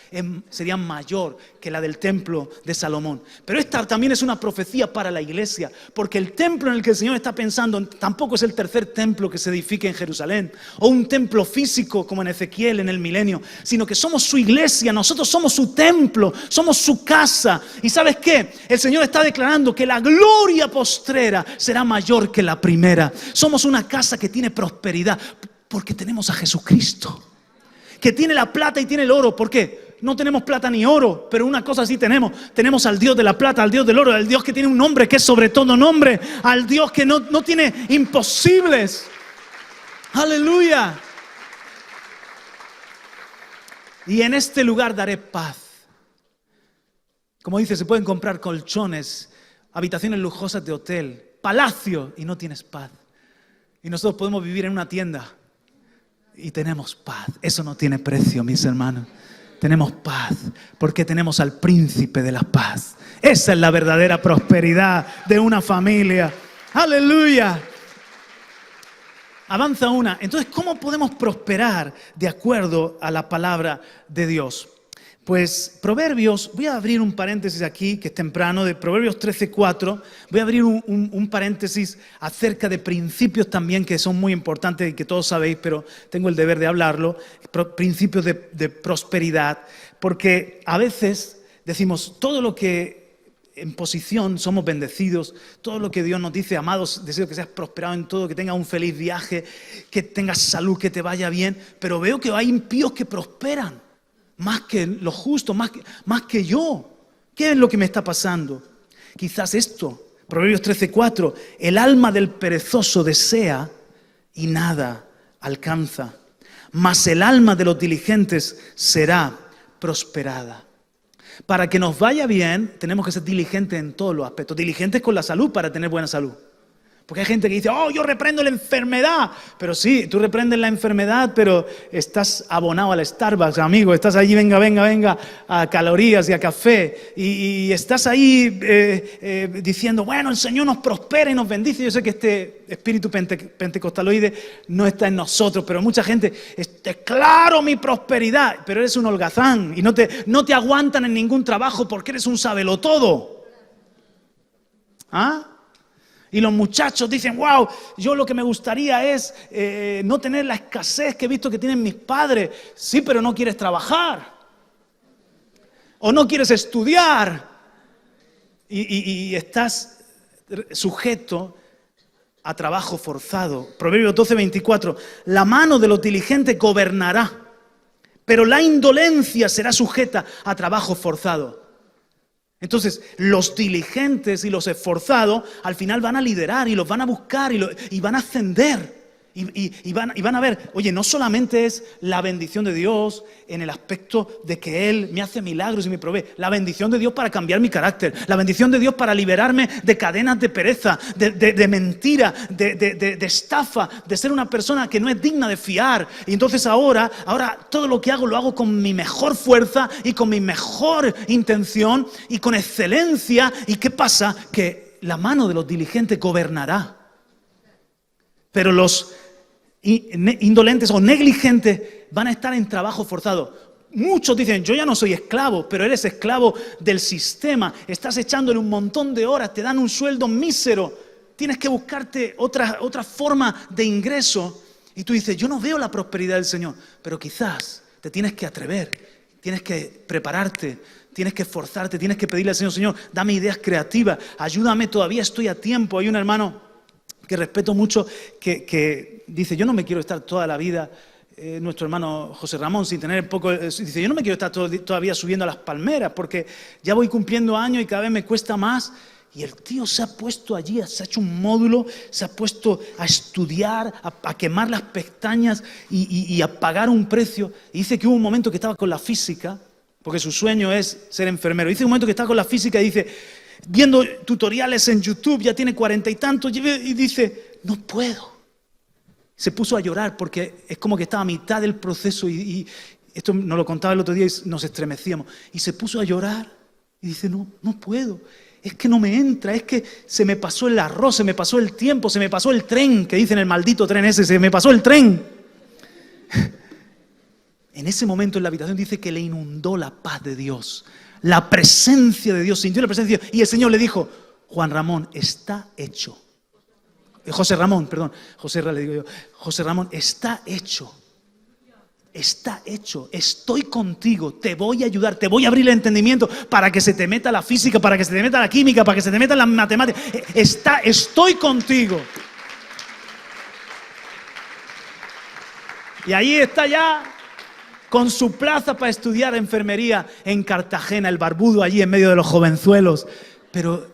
sería mayor que la del templo de Salomón. Pero esta también es una profecía para la iglesia, porque el templo en el que el Señor está pensando tampoco es el tercer templo que se edifique en Jerusalén, o un templo físico como en Ezequiel en el milenio, sino que somos su iglesia, nosotros somos su templo, somos su casa. ¿Y sabes qué? El Señor está declarando que la gloria postrera será mayor que la primera. Somos una casa que tiene prosperidad, porque tenemos a Jesucristo, que tiene la plata y tiene el oro. ¿Por qué? No tenemos plata ni oro, pero una cosa sí tenemos al Dios de la plata, al Dios del oro, al Dios que tiene un nombre que es sobre todo nombre, al Dios que no tiene imposibles. Aleluya. Y en este lugar daré paz. Como dice, se pueden comprar colchones, habitaciones lujosas de hotel, palacio, y no tienes paz. Y nosotros podemos vivir en una tienda y tenemos paz. Eso no tiene precio, mis hermanos. Tenemos paz porque tenemos al príncipe de la paz. Esa es la verdadera prosperidad de una familia. ¡Aleluya! Avanza una. Entonces, ¿cómo podemos prosperar de acuerdo a la palabra de Dios? Pues Proverbios, voy a abrir un paréntesis aquí, que es temprano, de Proverbios 13:4. Voy a abrir un paréntesis acerca de principios también que son muy importantes y que todos sabéis, pero tengo el deber de hablarlo. Principios de prosperidad, porque a veces decimos todo lo que en posición somos bendecidos, todo lo que Dios nos dice, amados, deseo que seas prosperado en todo, que tengas un feliz viaje, que tengas salud, que te vaya bien, pero veo que hay impíos que prosperan. Más que lo justo, más que yo. ¿Qué es lo que me está pasando? Quizás esto, Proverbios 13:4, el alma del perezoso desea y nada alcanza, mas el alma de los diligentes será prosperada. Para que nos vaya bien, tenemos que ser diligentes en todos los aspectos. Diligentes con la salud para tener buena salud. Porque hay gente que dice, yo reprendo la enfermedad. Pero sí, tú reprendes la enfermedad, pero estás abonado al Starbucks, amigo. Estás allí, venga, a calorías y a café. Y estás ahí diciendo, bueno, el Señor nos prospera y nos bendice. Yo sé que este espíritu pentecostaloide no está en nosotros, pero mucha gente, claro, mi prosperidad. Pero eres un holgazán y no te aguantan en ningún trabajo porque eres un sabelotodo. ¿Ah? Y los muchachos dicen, wow, yo lo que me gustaría es no tener la escasez que he visto que tienen mis padres. Sí, pero no quieres trabajar. O no quieres estudiar. Y estás sujeto a trabajo forzado. Proverbios 12:24. La mano de los diligentes gobernará, pero la indolencia será sujeta a trabajo forzado. Entonces, los diligentes y los esforzados al final van a liderar y los van a buscar y van a ascender. Y van a ver, oye, no solamente es la bendición de Dios en el aspecto de que Él me hace milagros y me provee. La bendición de Dios para cambiar mi carácter. La bendición de Dios para liberarme de cadenas de pereza, de mentira, de estafa, de ser una persona que no es digna de fiar. Y entonces ahora todo lo que hago lo hago con mi mejor fuerza y con mi mejor intención y con excelencia. ¿Y qué pasa? Que la mano de los diligentes gobernará. Pero los indolentes o negligentes van a estar en trabajo forzado. Muchos dicen, yo ya no soy esclavo, pero eres esclavo del sistema. Estás echándole un montón de horas, te dan un sueldo mísero. Tienes que buscarte otra forma de ingreso. Y tú dices, yo no veo la prosperidad del Señor. Pero quizás te tienes que atrever, tienes que prepararte, tienes que esforzarte, tienes que pedirle al Señor, Señor, dame ideas creativas, ayúdame, todavía estoy a tiempo. Hay un hermano que respeto mucho, que dice, yo no me quiero estar toda la vida, nuestro hermano José Ramón, sin tener poco, dice, yo no me quiero estar todavía subiendo a las palmeras, porque ya voy cumpliendo años y cada vez me cuesta más. Y el tío se ha puesto allí, se ha hecho un módulo, se ha puesto a estudiar, a quemar las pestañas y a pagar un precio. Y dice que hubo un momento que estaba con la física, porque su sueño es ser enfermero. Dice un momento que estaba con la física y dice, viendo tutoriales en YouTube, ya tiene 40 y tantos, y dice, no puedo. Se puso a llorar porque es como que estaba a mitad del proceso y esto nos lo contaba el otro día y nos estremecíamos. Y se puso a llorar y dice, no puedo. Es que no me entra, es que se me pasó el arroz, se me pasó el tiempo, se me pasó el tren, que dicen el maldito tren ese, se me pasó el tren. En ese momento en la habitación dice que le inundó la paz de Dios. La presencia de Dios, sintió la presencia de Dios. Y el Señor le dijo, Juan Ramón, está hecho. José Ramón, está hecho. Está hecho, estoy contigo, te voy a ayudar, te voy a abrir el entendimiento para que se te meta la física, para que se te meta la química, para que se te meta las matemáticas. Estoy contigo. Y ahí está ya con su plaza para estudiar enfermería en Cartagena, el barbudo allí en medio de los jovenzuelos. Pero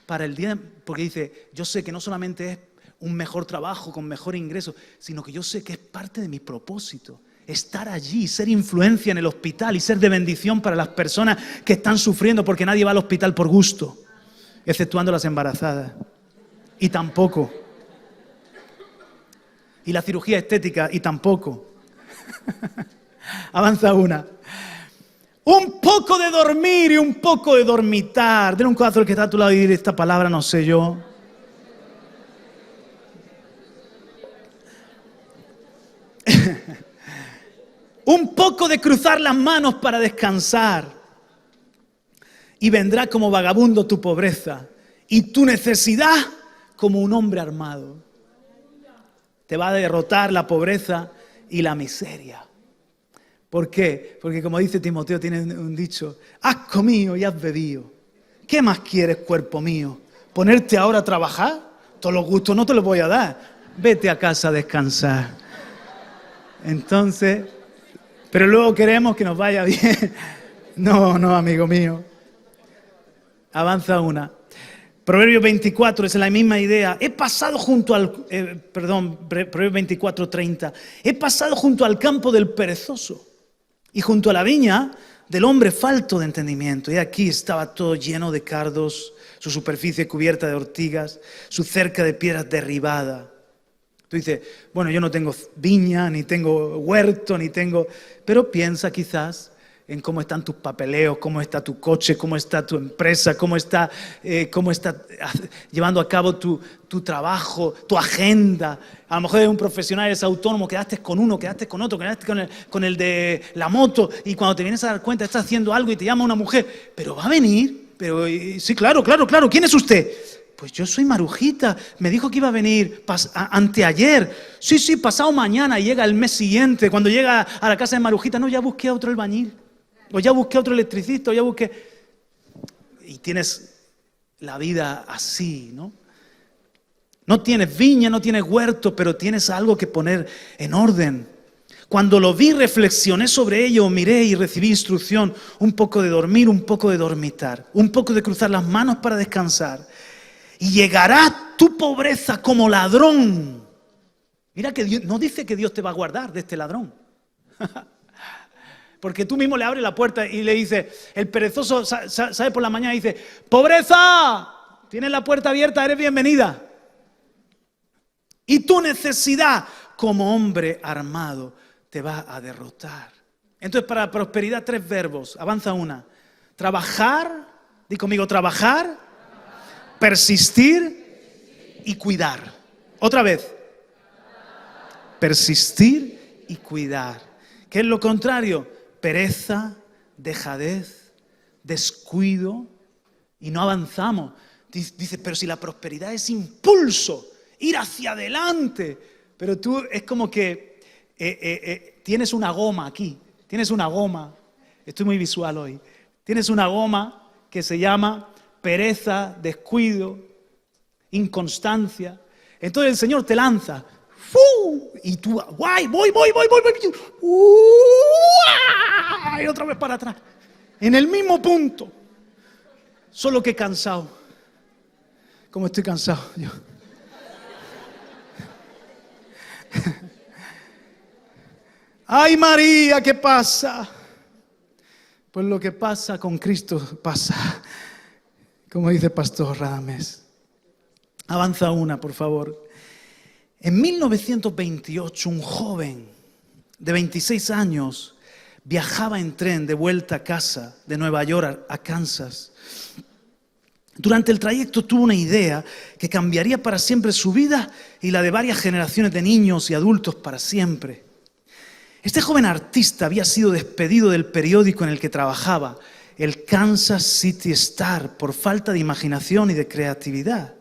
para el día, porque dice, yo sé que no solamente es un mejor trabajo, con mejor ingreso, sino que yo sé que es parte de mi propósito. Estar allí, ser influencia en el hospital y ser de bendición para las personas que están sufriendo, porque nadie va al hospital por gusto, exceptuando las embarazadas. Y tampoco. Y la cirugía estética, y tampoco. Avanza una. Un poco de dormir y un poco de dormitar. Denle un codazo al que está a tu lado y dile esta palabra, no sé yo. Un poco de cruzar las manos para descansar. Y vendrá como vagabundo tu pobreza y tu necesidad como un hombre armado. Te va a derrotar la pobreza y la miseria. ¿Por qué? Porque como dice Timoteo, tiene un dicho, has comido y has bebido. ¿Qué más quieres, cuerpo mío? ¿Ponerte ahora a trabajar? Todos los gustos no te los voy a dar. Vete a casa a descansar. Entonces, pero luego queremos que nos vaya bien. No, amigo mío. Avanza una. Proverbios 24 es la misma idea. He pasado junto al... Proverbios 24:30. He pasado junto al campo del perezoso y junto a la viña del hombre falto de entendimiento. Y aquí estaba todo lleno de cardos, su superficie cubierta de ortigas, su cerca de piedras derribada. Tú dices, bueno, yo no tengo viña, ni tengo huerto, ni tengo... Pero piensa quizás en cómo están tus papeleos, cómo está tu coche, cómo está tu empresa, cómo está llevando a cabo tu trabajo, tu agenda. A lo mejor eres un profesional, eres autónomo, quedaste con uno, quedaste con otro, quedaste con el de la moto, y cuando te vienes a dar cuenta estás haciendo algo y te llama una mujer, pero va a venir, pero sí, claro, ¿quién es usted? Pues yo soy Marujita, me dijo que iba a venir anteayer. Sí, pasado mañana, y llega el mes siguiente. Cuando llega a la casa de Marujita, no, ya busqué a otro albañil, o ya busqué a otro electricista, o ya busqué... Y tienes la vida así, ¿no? No tienes viña, no tienes huerto, pero tienes algo que poner en orden. Cuando lo vi, reflexioné sobre ello, miré y recibí instrucción. Un poco de dormir, un poco de dormitar, un poco de cruzar las manos para descansar. Y llegará tu pobreza como ladrón. Mira que Dios no dice que Dios te va a guardar de este ladrón. Porque tú mismo le abres la puerta y le dices, el perezoso sale por la mañana y dice, ¡pobreza! Tienes la puerta abierta, eres bienvenida. Y tu necesidad como hombre armado te va a derrotar. Entonces, para prosperidad, 3 verbos. Avanza una. Trabajar, di conmigo, trabajar, persistir y cuidar. Otra vez. Persistir y cuidar. ¿Qué es lo contrario? Pereza, dejadez, descuido, y no avanzamos. Dices, pero si la prosperidad es impulso, ir hacia adelante. Pero tú es como que tienes una goma aquí, tienes una goma, estoy muy visual hoy, tienes una goma que se llama pereza, descuido, inconstancia. Entonces el Señor te lanza, ¡fu! Y tú, ¡guay! Voy. Y otra vez para atrás, en el mismo punto, solo que cansado. ¿Cómo estoy cansado yo? ¡Ay, María, qué pasa! Pues lo que pasa con Cristo pasa, como dice el pastor Radamés. Avanza una, por favor. En 1928, un joven de 26 años viajaba en tren de vuelta a casa de Nueva York a Kansas. Durante el trayecto tuvo una idea que cambiaría para siempre su vida y la de varias generaciones de niños y adultos para siempre. Este joven artista había sido despedido del periódico en el que trabajaba, el Kansas City Star, por falta de imaginación y de creatividad.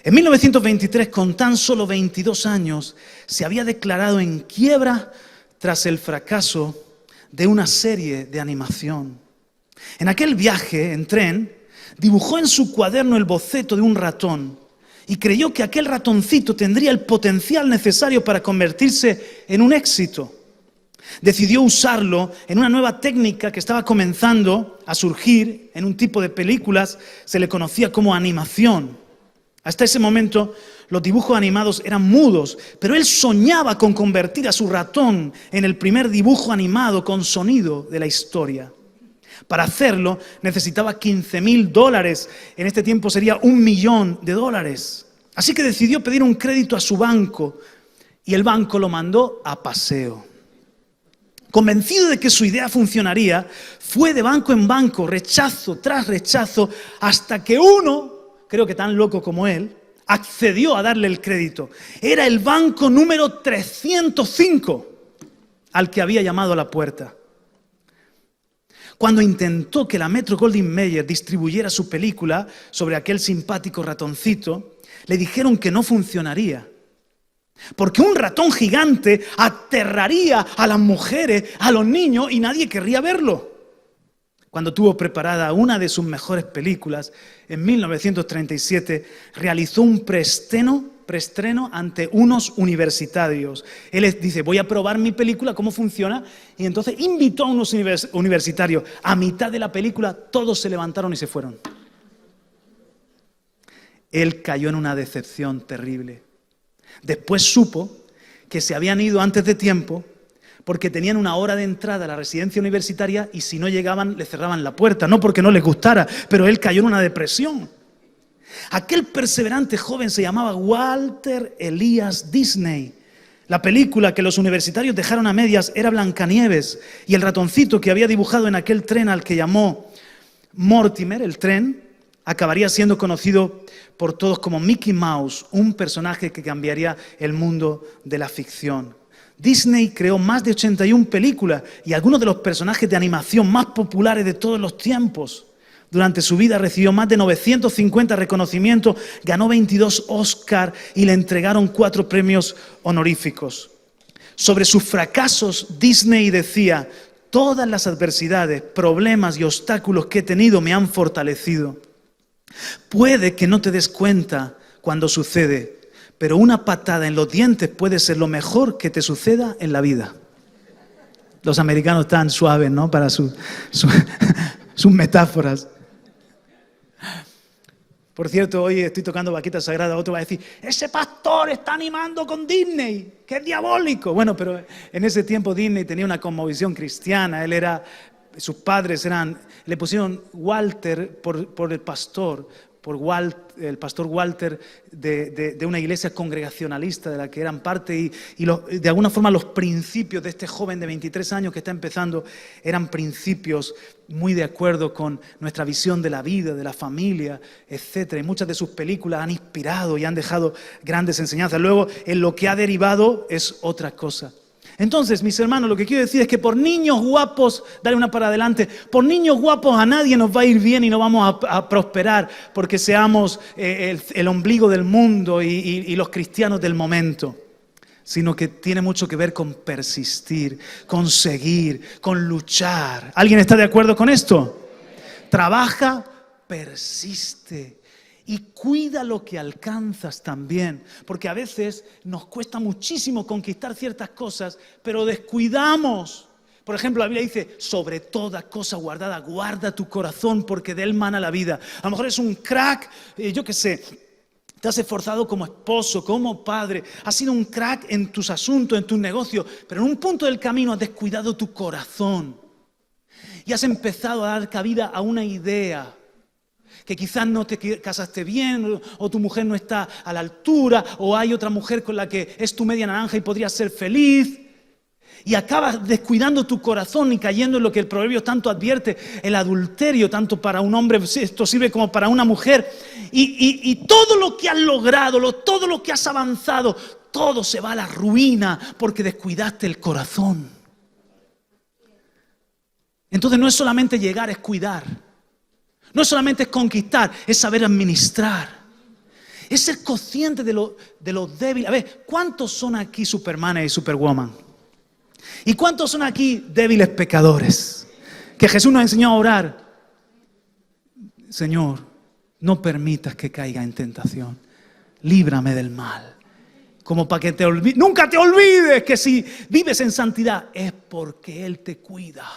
En 1923, con tan solo 22 años, se había declarado en quiebra tras el fracaso de una serie de animación. En aquel viaje en tren, dibujó en su cuaderno el boceto de un ratón y creyó que aquel ratoncito tendría el potencial necesario para convertirse en un éxito. Decidió usarlo en una nueva técnica que estaba comenzando a surgir en un tipo de películas, se le conocía como animación. Hasta ese momento los dibujos animados eran mudos, pero él soñaba con convertir a su ratón en el primer dibujo animado con sonido de la historia. Para hacerlo necesitaba $15,000, en este tiempo sería $1,000,000. Así que decidió pedir un crédito a su banco y el banco lo mandó a paseo. Convencido de que su idea funcionaría, fue de banco en banco, rechazo tras rechazo, hasta que uno, creo que tan loco como él, accedió a darle el crédito. Era el banco número 305 al que había llamado a la puerta. Cuando intentó que la Metro-Goldwyn-Mayer distribuyera su película sobre aquel simpático ratoncito, le dijeron que no funcionaría. Porque un ratón gigante aterraría a las mujeres, a los niños, y nadie querría verlo. Cuando tuvo preparada una de sus mejores películas, en 1937, realizó un preestreno ante unos universitarios. Él les dice, voy a probar mi película, cómo funciona, y entonces invitó a unos universitarios. A mitad de la película, todos se levantaron y se fueron. Él cayó en una decepción terrible. Después supo que se habían ido antes de tiempo porque tenían una hora de entrada a la residencia universitaria y si no llegaban le cerraban la puerta, no porque no les gustara, pero él cayó en una depresión. Aquel perseverante joven se llamaba Walter Elias Disney. La película que los universitarios dejaron a medias era Blancanieves, y el ratoncito que había dibujado en aquel tren al que llamó Mortimer, el tren, acabaría siendo conocido por todos como Mickey Mouse, un personaje que cambiaría el mundo de la ficción. Disney creó más de 81 películas y algunos de los personajes de animación más populares de todos los tiempos. Durante su vida recibió más de 950 reconocimientos, ganó 22 Oscar y le entregaron 4 premios honoríficos. Sobre sus fracasos, Disney decía: todas las adversidades, problemas y obstáculos que he tenido me han fortalecido. Puede que no te des cuenta cuando sucede, pero una patada en los dientes puede ser lo mejor que te suceda en la vida. Los americanos están suaves, ¿no?, para sus metáforas. Por cierto, hoy estoy tocando Vaquita Sagrada, otro va a decir: ese pastor está animando con Disney, que es diabólico. Bueno, pero en ese tiempo Disney tenía una cosmovisión cristiana. Sus padres le pusieron Walter por el pastor, el pastor Walter de una iglesia congregacionalista de la que eran parte, y de alguna forma los principios de este joven de 23 años que está empezando eran principios muy de acuerdo con nuestra visión de la vida, de la familia, etc. Y muchas de sus películas han inspirado y han dejado grandes enseñanzas. Luego, en lo que ha derivado es otra cosa. Entonces, mis hermanos, lo que quiero decir es que por niños guapos, dale una para adelante, por niños guapos a nadie nos va a ir bien y no vamos a prosperar porque seamos el ombligo del mundo y los cristianos del momento, sino que tiene mucho que ver con persistir, con seguir, con luchar. ¿Alguien está de acuerdo con esto? Trabaja, persiste. Y cuida lo que alcanzas también, porque a veces nos cuesta muchísimo conquistar ciertas cosas, pero descuidamos. Por ejemplo, la Biblia dice: sobre toda cosa guardada, guarda tu corazón, porque de él mana la vida. A lo mejor es un crack, yo qué sé, te has esforzado como esposo, como padre, has sido un crack en tus asuntos, en tus negocios, pero en un punto del camino has descuidado tu corazón y has empezado a dar cabida a una idea, que quizás no te casaste bien, o tu mujer no está a la altura, o hay otra mujer con la que es tu media naranja y podrías ser feliz, y acabas descuidando tu corazón y cayendo en lo que el proverbio tanto advierte: el adulterio, tanto para un hombre esto sirve como para una mujer, y todo lo que has logrado, todo lo que has avanzado, todo se va a la ruina porque descuidaste el corazón. Entonces no es solamente llegar, es cuidar. No solamente es conquistar, es saber administrar. Es ser consciente de lo débil. A ver, ¿cuántos son aquí Superman y Superwoman? ¿Y cuántos son aquí débiles pecadores? Que Jesús nos enseñó a orar: Señor, no permitas que caiga en tentación. Líbrame del mal. Como para que te olvides. Nunca te olvides que si vives en santidad es porque Él te cuida.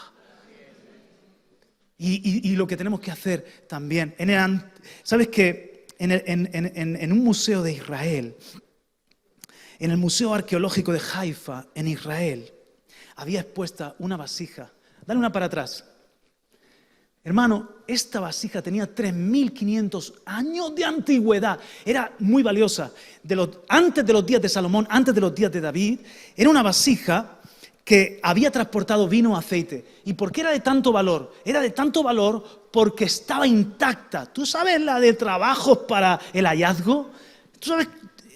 Y lo que tenemos que hacer también, ¿sabes qué? En un museo de Israel, en el Museo Arqueológico de Haifa, en Israel, había expuesta una vasija. Dale una para atrás. Hermano, esta vasija tenía 3.500 años de antigüedad. Era muy valiosa. Antes de los días de Salomón, antes de los días de David, era una vasija que había transportado vino o aceite. ¿Y por qué era de tanto valor? Era de tanto valor porque estaba intacta. ¿Tú sabes la de trabajos para el hallazgo? ¿Tú sabes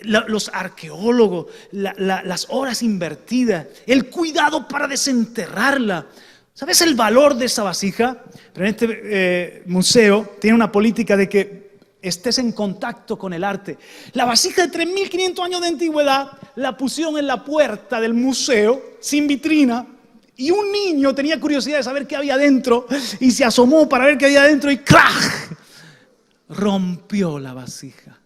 los arqueólogos, las horas invertidas, el cuidado para desenterrarla? ¿Sabes el valor de esa vasija? Pero en este museo tiene una política de que estés en contacto con el arte. La vasija de 3.500 años de antigüedad la pusieron en la puerta del museo, sin vitrina, y un niño tenía curiosidad de saber qué había dentro, y se asomó para ver qué había dentro, y ¡crack! Rompió la vasija.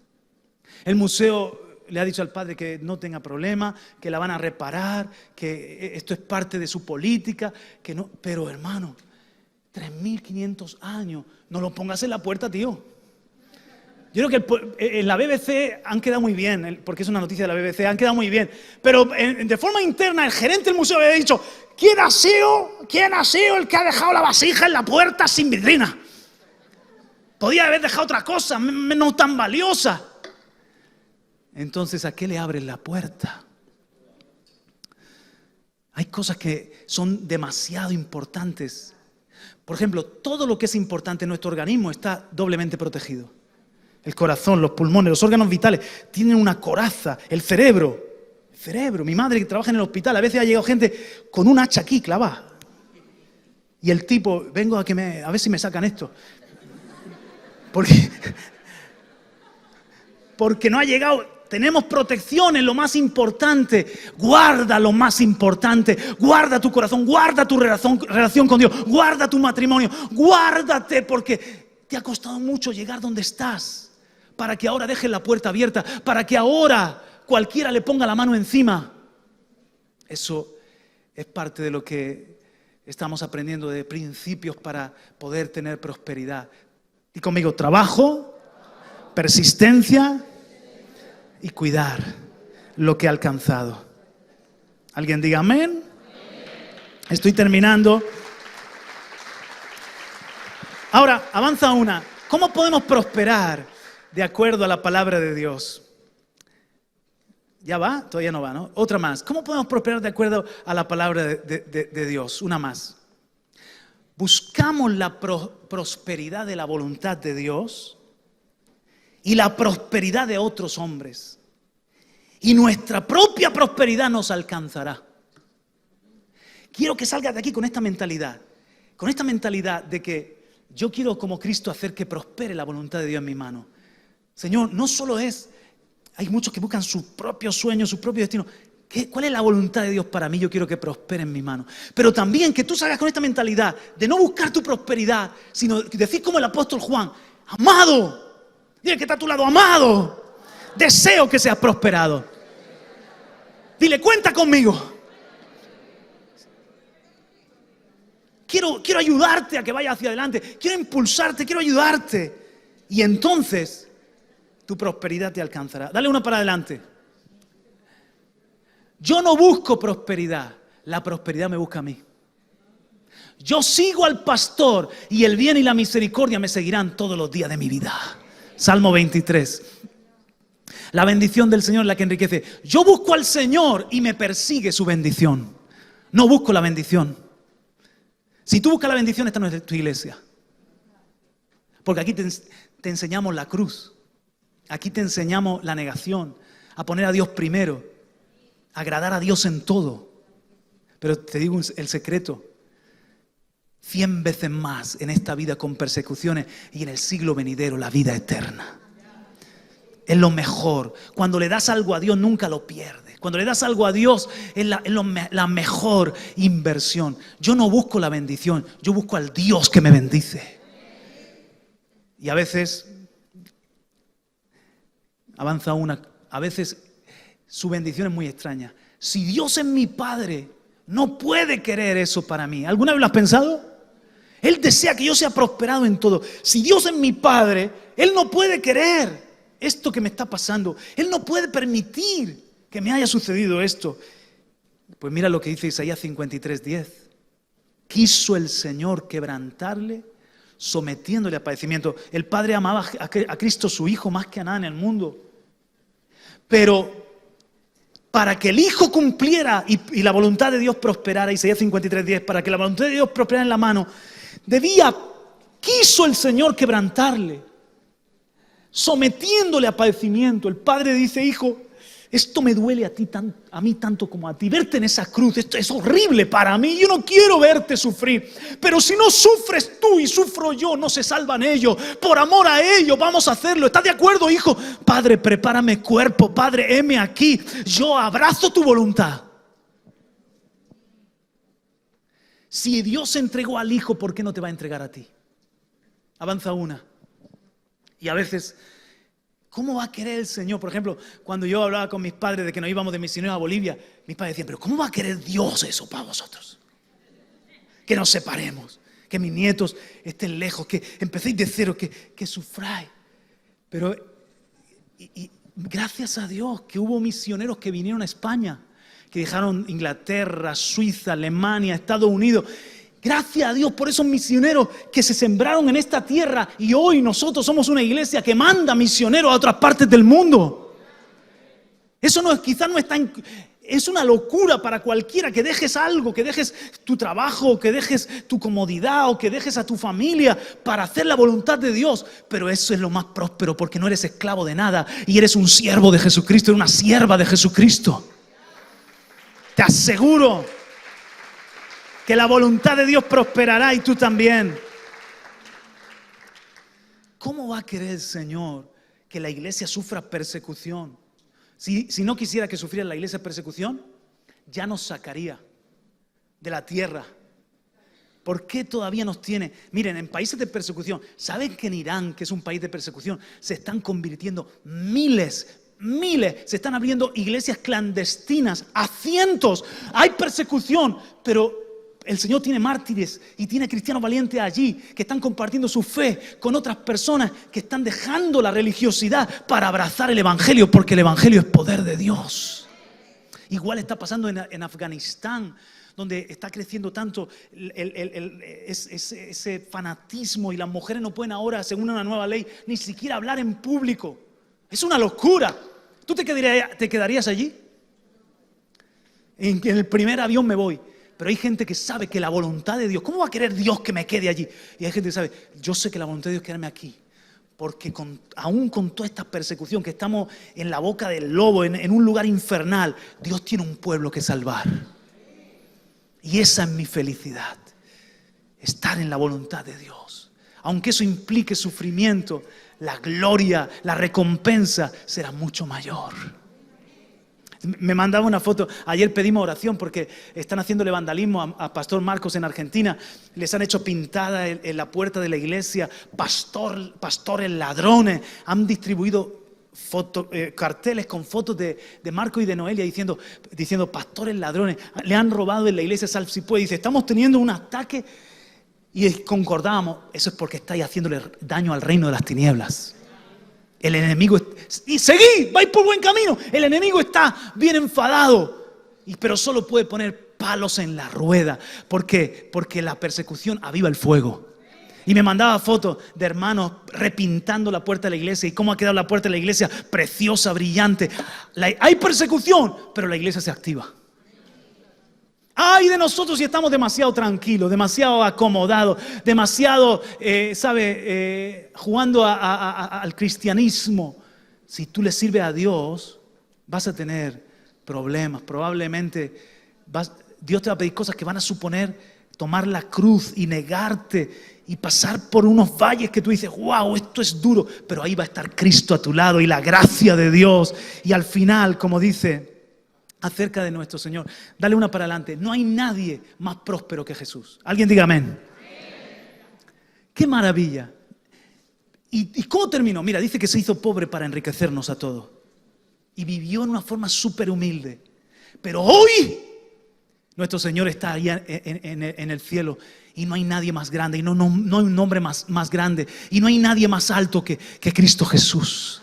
El museo le ha dicho al padre que no tenga problema, que la van a reparar, que esto es parte de su política, que no. Pero hermano, 3.500 años, no lo pongas en la puerta, tío. Yo creo que en la BBC han quedado muy bien, porque es una noticia de la BBC, han quedado muy bien. Pero de forma interna, el gerente del museo había dicho: ¿quién ha sido el que ha dejado la vasija en la puerta sin vitrina? Podía haber dejado otra cosa, no tan valiosa. Entonces, ¿a qué le abres la puerta? Hay cosas que son demasiado importantes. Por ejemplo, todo lo que es importante en nuestro organismo está doblemente protegido. El corazón, los pulmones, los órganos vitales tienen una coraza. El cerebro. Mi madre que trabaja en el hospital, a veces ha llegado gente con un hacha aquí clavada. Y el tipo, vengo a ver si me sacan esto. Porque no ha llegado. Tenemos protección en lo más importante. Guarda lo más importante. Guarda tu corazón, guarda tu relación con Dios, guarda tu matrimonio. Guárdate, porque te ha costado mucho llegar donde estás, para que ahora dejes la puerta abierta, para que ahora cualquiera le ponga la mano encima. Eso es parte de lo que estamos aprendiendo, de principios para poder tener prosperidad. Y conmigo: trabajo, persistencia y cuidar lo que he alcanzado. ¿Alguien diga amén? Estoy terminando. Ahora, avanza una. ¿Cómo podemos prosperar de acuerdo a la palabra de Dios? ¿Ya va? Todavía no va, ¿no? Otra más. ¿Cómo podemos prosperar de acuerdo a la palabra de Dios? Una más. Buscamos la prosperidad de la voluntad de Dios y la prosperidad de otros hombres. Y nuestra propia prosperidad nos alcanzará. Quiero que salgas de aquí con esta mentalidad. Con esta mentalidad de que yo quiero, como Cristo, hacer que prospere la voluntad de Dios en mi mano. Señor, no solo es... Hay muchos que buscan sus propios sueños, su propio destino. ¿Cuál es la voluntad de Dios para mí? Yo quiero que prospere en mi mano. Pero también que tú salgas con esta mentalidad de no buscar tu prosperidad, sino decir como el apóstol Juan: amado. Dile que está a tu lado: amado, deseo que seas prosperado. Dile: cuenta conmigo. Quiero ayudarte a que vayas hacia adelante. Quiero impulsarte, quiero ayudarte. Y entonces tu prosperidad te alcanzará. Dale una para adelante. Yo no busco prosperidad, la prosperidad me busca a mí. Yo sigo al pastor y el bien y la misericordia me seguirán todos los días de mi vida. Salmo 23. La bendición del Señor es la que enriquece. Yo busco al Señor y me persigue su bendición. No busco la bendición. Si tú buscas la bendición, esta no es tu iglesia. Porque aquí te enseñamos la cruz. Aquí te enseñamos la negación, a poner a Dios primero, a agradar a Dios en todo. Pero te digo el secreto: 100 veces más en esta vida con persecuciones y en el siglo venidero la vida eterna. Es lo mejor. Cuando le das algo a Dios nunca lo pierdes. Cuando le das algo a Dios es la mejor inversión. Yo no busco la bendición, yo busco al Dios que me bendice. Y a veces, avanza una, a veces su bendición es muy extraña. Si Dios es mi Padre, no puede querer eso para mí. ¿Alguna vez lo has pensado? Él desea que yo sea prosperado en todo. Si Dios es mi Padre, Él no puede querer esto que me está pasando. Él no puede permitir que me haya sucedido esto. Pues mira lo que dice Isaías 53:10. Quiso el Señor quebrantarle, sometiéndole a padecimiento. El Padre amaba a Cristo su Hijo más que a nada en el mundo. Pero para que el Hijo cumpliera y la voluntad de Dios prosperara, Isaías 53:10, para que la voluntad de Dios prosperara en la mano, quiso el Señor quebrantarle, sometiéndole a padecimiento. El Padre dice: Hijo, esto me duele a mí tanto como a ti. Verte en esa cruz, esto es horrible para mí. Yo no quiero verte sufrir. Pero si no sufres tú y sufro yo, no se salvan ellos. Por amor a ellos vamos a hacerlo. ¿Estás de acuerdo, hijo? Padre, prepárame cuerpo. Padre, heme aquí. Yo abrazo tu voluntad. Si Dios entregó al Hijo, ¿por qué no te va a entregar a ti? Avanza una. Y a veces, ¿cómo va a querer el Señor? Por ejemplo, cuando yo hablaba con mis padres de que nos íbamos de misioneros a Bolivia, mis padres decían: ¿pero cómo va a querer Dios eso para vosotros? Que nos separemos, que mis nietos estén lejos, que empecéis de cero, que sufráis. Pero y gracias a Dios que hubo misioneros que vinieron a España, que dejaron Inglaterra, Suiza, Alemania, Estados Unidos. Gracias a Dios por esos misioneros que se sembraron en esta tierra y hoy nosotros somos una iglesia que manda misioneros a otras partes del mundo. Eso no es, quizás no está es una locura para cualquiera que dejes algo, que dejes tu trabajo, que dejes tu comodidad o que dejes a tu familia para hacer la voluntad de Dios. Pero eso es lo más próspero porque no eres esclavo de nada y eres un siervo de Jesucristo, eres una sierva de Jesucristo. Te aseguro que la voluntad de Dios prosperará y tú también. ¿Cómo va a querer el Señor que la iglesia sufra persecución? Si no quisiera que sufriera la iglesia persecución, ya nos sacaría de la tierra. ¿Por qué todavía nos tiene? Miren, en países de persecución, ¿saben que en Irán, que es un país de persecución, se están convirtiendo miles, se están abriendo iglesias clandestinas a cientos? Hay persecución, pero el Señor tiene mártires y tiene cristianos valientes allí que están compartiendo su fe con otras personas que están dejando la religiosidad para abrazar el Evangelio, porque el Evangelio es poder de Dios. Igual está pasando en Afganistán, donde está creciendo tanto ese fanatismo y las mujeres no pueden ahora, según una nueva ley, ni siquiera hablar en público. Es una locura. ¿Tú te quedarías allí? En el primer avión me voy. Pero hay gente que sabe que la voluntad de Dios, ¿cómo va a querer Dios que me quede allí? Y hay gente que sabe, yo sé que la voluntad de Dios es quedarme aquí. Porque aún con toda esta persecución, que estamos en la boca del lobo, en un lugar infernal, Dios tiene un pueblo que salvar. Y esa es mi felicidad, estar en la voluntad de Dios. Aunque eso implique sufrimiento, la gloria, la recompensa será mucho mayor. Me mandaba una foto, ayer pedimos oración porque están haciéndole vandalismo a Pastor Marcos en Argentina. Les han hecho pintada en la puerta de la iglesia, pastores ladrones. Han distribuido carteles con fotos de Marcos y de Noelia diciendo pastores ladrones. Le han robado en la iglesia Sal Si Puede. Dice, estamos teniendo un ataque y concordamos, eso es porque estáis haciéndole daño al reino de las tinieblas. El enemigo, y seguí, vais por buen camino. El enemigo está bien enfadado, pero solo puede poner palos en la rueda. ¿Por qué? Porque la persecución aviva el fuego. Y me mandaba fotos de hermanos repintando la puerta de la iglesia. Y cómo ha quedado la puerta de la iglesia, preciosa, brillante. Hay persecución, pero la iglesia se activa. Ay de nosotros si estamos demasiado tranquilos, demasiado acomodados, demasiado, jugando al cristianismo. Si tú le sirves a Dios, vas a tener problemas. Probablemente Dios te va a pedir cosas que van a suponer tomar la cruz y negarte y pasar por unos valles que tú dices, wow, esto es duro. Pero ahí va a estar Cristo a tu lado y la gracia de Dios. Y al final, como dice acerca de nuestro Señor, dale una para adelante, no hay nadie más próspero que Jesús. Alguien diga amén. ¡Qué maravilla! ¿Y cómo terminó? Mira, dice que se hizo pobre para enriquecernos a todos. Y vivió en una forma súper humilde. Pero hoy nuestro Señor está allá en el cielo y no hay nadie más grande y no hay un nombre más grande y no hay nadie más alto que Cristo Jesús.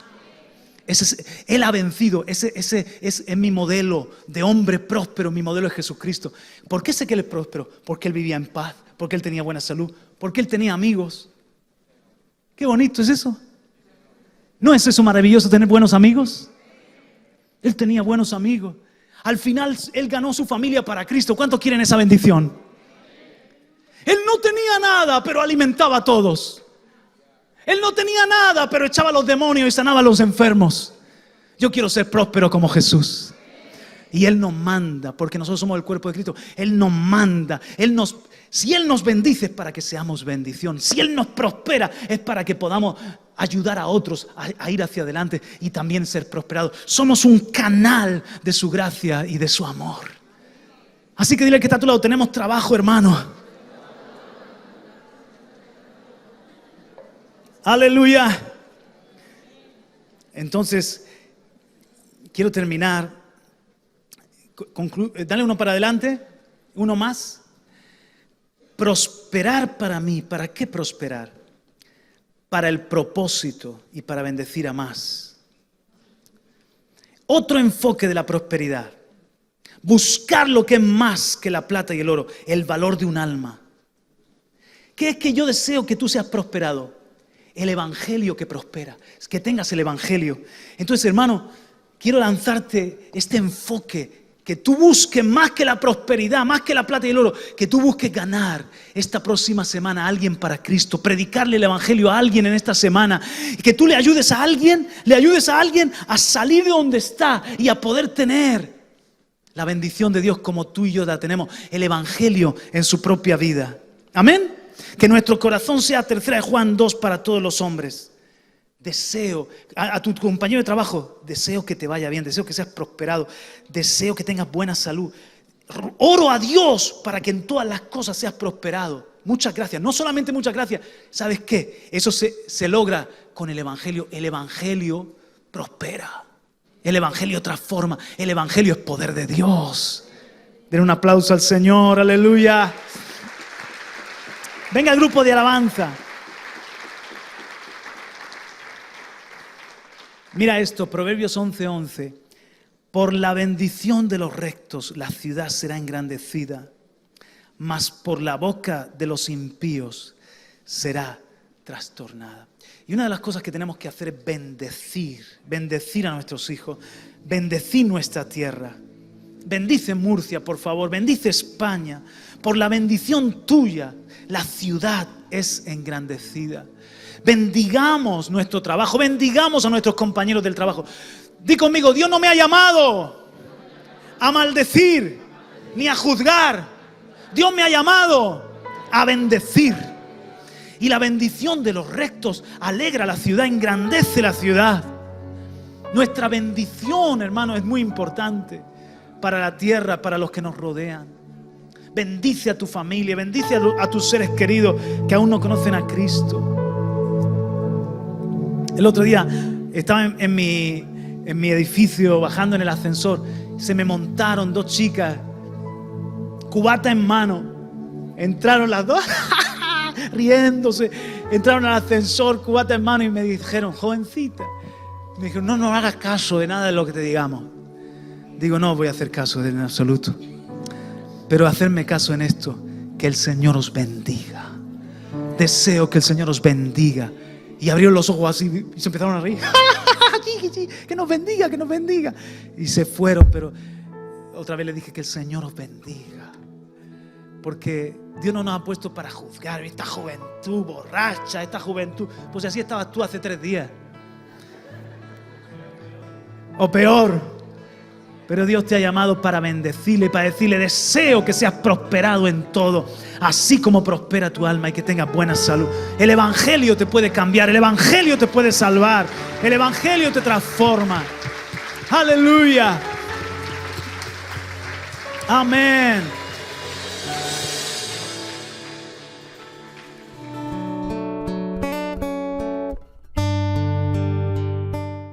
Él ha vencido, ese es mi modelo de hombre próspero, mi modelo es Jesucristo. ¿Por qué sé que Él es próspero? Porque Él vivía en paz, porque Él tenía buena salud, porque Él tenía amigos. Qué bonito es eso. ¿No es eso maravilloso tener buenos amigos? Él tenía buenos amigos. Al final Él ganó su familia para Cristo. ¿Cuántos quieren esa bendición? Él no tenía nada, pero alimentaba a todos. Él no tenía nada, pero echaba a los demonios y sanaba a los enfermos. Yo quiero ser próspero como Jesús. Y Él nos manda, porque nosotros somos el cuerpo de Cristo. Él nos manda. Si Él nos bendice es para que seamos bendición. Si Él nos prospera es para que podamos ayudar a otros a ir hacia adelante y también ser prosperados. Somos un canal de su gracia y de su amor. Así que dile al que está a tu lado, tenemos trabajo, hermano. Aleluya. Entonces, quiero terminar. Dale uno para adelante, uno más. Prosperar para mí, ¿para qué prosperar? para el propósito y para bendecir a más. Otro enfoque de la prosperidad. Buscar lo que es más que la plata y el oro, el valor de un alma. ¿Qué es que yo deseo que tú seas prosperado? El evangelio que prospera, que tengas el evangelio. Entonces, hermano, quiero lanzarte este enfoque, que tú busques más que la prosperidad, más que la plata y el oro, que tú busques ganar esta próxima semana a alguien para Cristo, predicarle el evangelio a alguien en esta semana, y que tú le ayudes a alguien a salir de donde está y a poder tener la bendición de Dios como tú y yo la tenemos, el evangelio en su propia vida. Amén. Que nuestro corazón sea 3 Juan 2 para todos los hombres. Deseo, a tu compañero de trabajo, deseo que te vaya bien, deseo que seas prosperado, deseo que tengas buena salud. Oro a Dios para que en todas las cosas seas prosperado. Muchas gracias, no solamente muchas gracias. ¿Sabes qué? Eso se logra con el evangelio. El evangelio prospera, el evangelio transforma, el evangelio es poder de Dios. Den un aplauso al Señor, aleluya. Venga el grupo de alabanza. Mira esto, Proverbios 11:11. Por la bendición de los rectos la ciudad será engrandecida, mas por la boca de los impíos será trastornada. Y una de las cosas que tenemos que hacer es bendecir a nuestros hijos, bendecir nuestra tierra. Bendice Murcia, por favor, bendice España. Por la bendición tuya, la ciudad es engrandecida. Bendigamos nuestro trabajo, bendigamos a nuestros compañeros del trabajo. Di conmigo, Dios no me ha llamado a maldecir ni a juzgar. Dios me ha llamado a bendecir. Y la bendición de los rectos alegra la ciudad, engrandece la ciudad. Nuestra bendición, hermano, es muy importante para la tierra, para los que nos rodean. Bendice a tu familia, bendice a tus seres queridos que aún no conocen a Cristo. El otro día estaba en mi edificio bajando en el ascensor. Se me montaron 2 chicas, cubata en mano. Entraron las 2 riéndose. Entraron al ascensor, cubata en mano, y me dijeron, jovencita. Me dijeron, no hagas caso de nada de lo que te digamos. Digo, no voy a hacer caso en absoluto. Pero hacerme caso en esto, que el Señor os bendiga. Deseo que el Señor os bendiga. Y abrieron los ojos así y se empezaron a reír. Que nos bendiga, que nos bendiga. Y se fueron, pero otra vez le dije que el Señor os bendiga. Porque Dios no nos ha puesto para juzgar esta juventud borracha, esta juventud. Pues así estabas tú hace 3 días. O peor. Pero Dios te ha llamado para bendecirle, para decirle, deseo que seas prosperado en todo, así como prospera tu alma y que tengas buena salud. El evangelio te puede cambiar, el evangelio te puede salvar, el evangelio te transforma. Aleluya. Amén.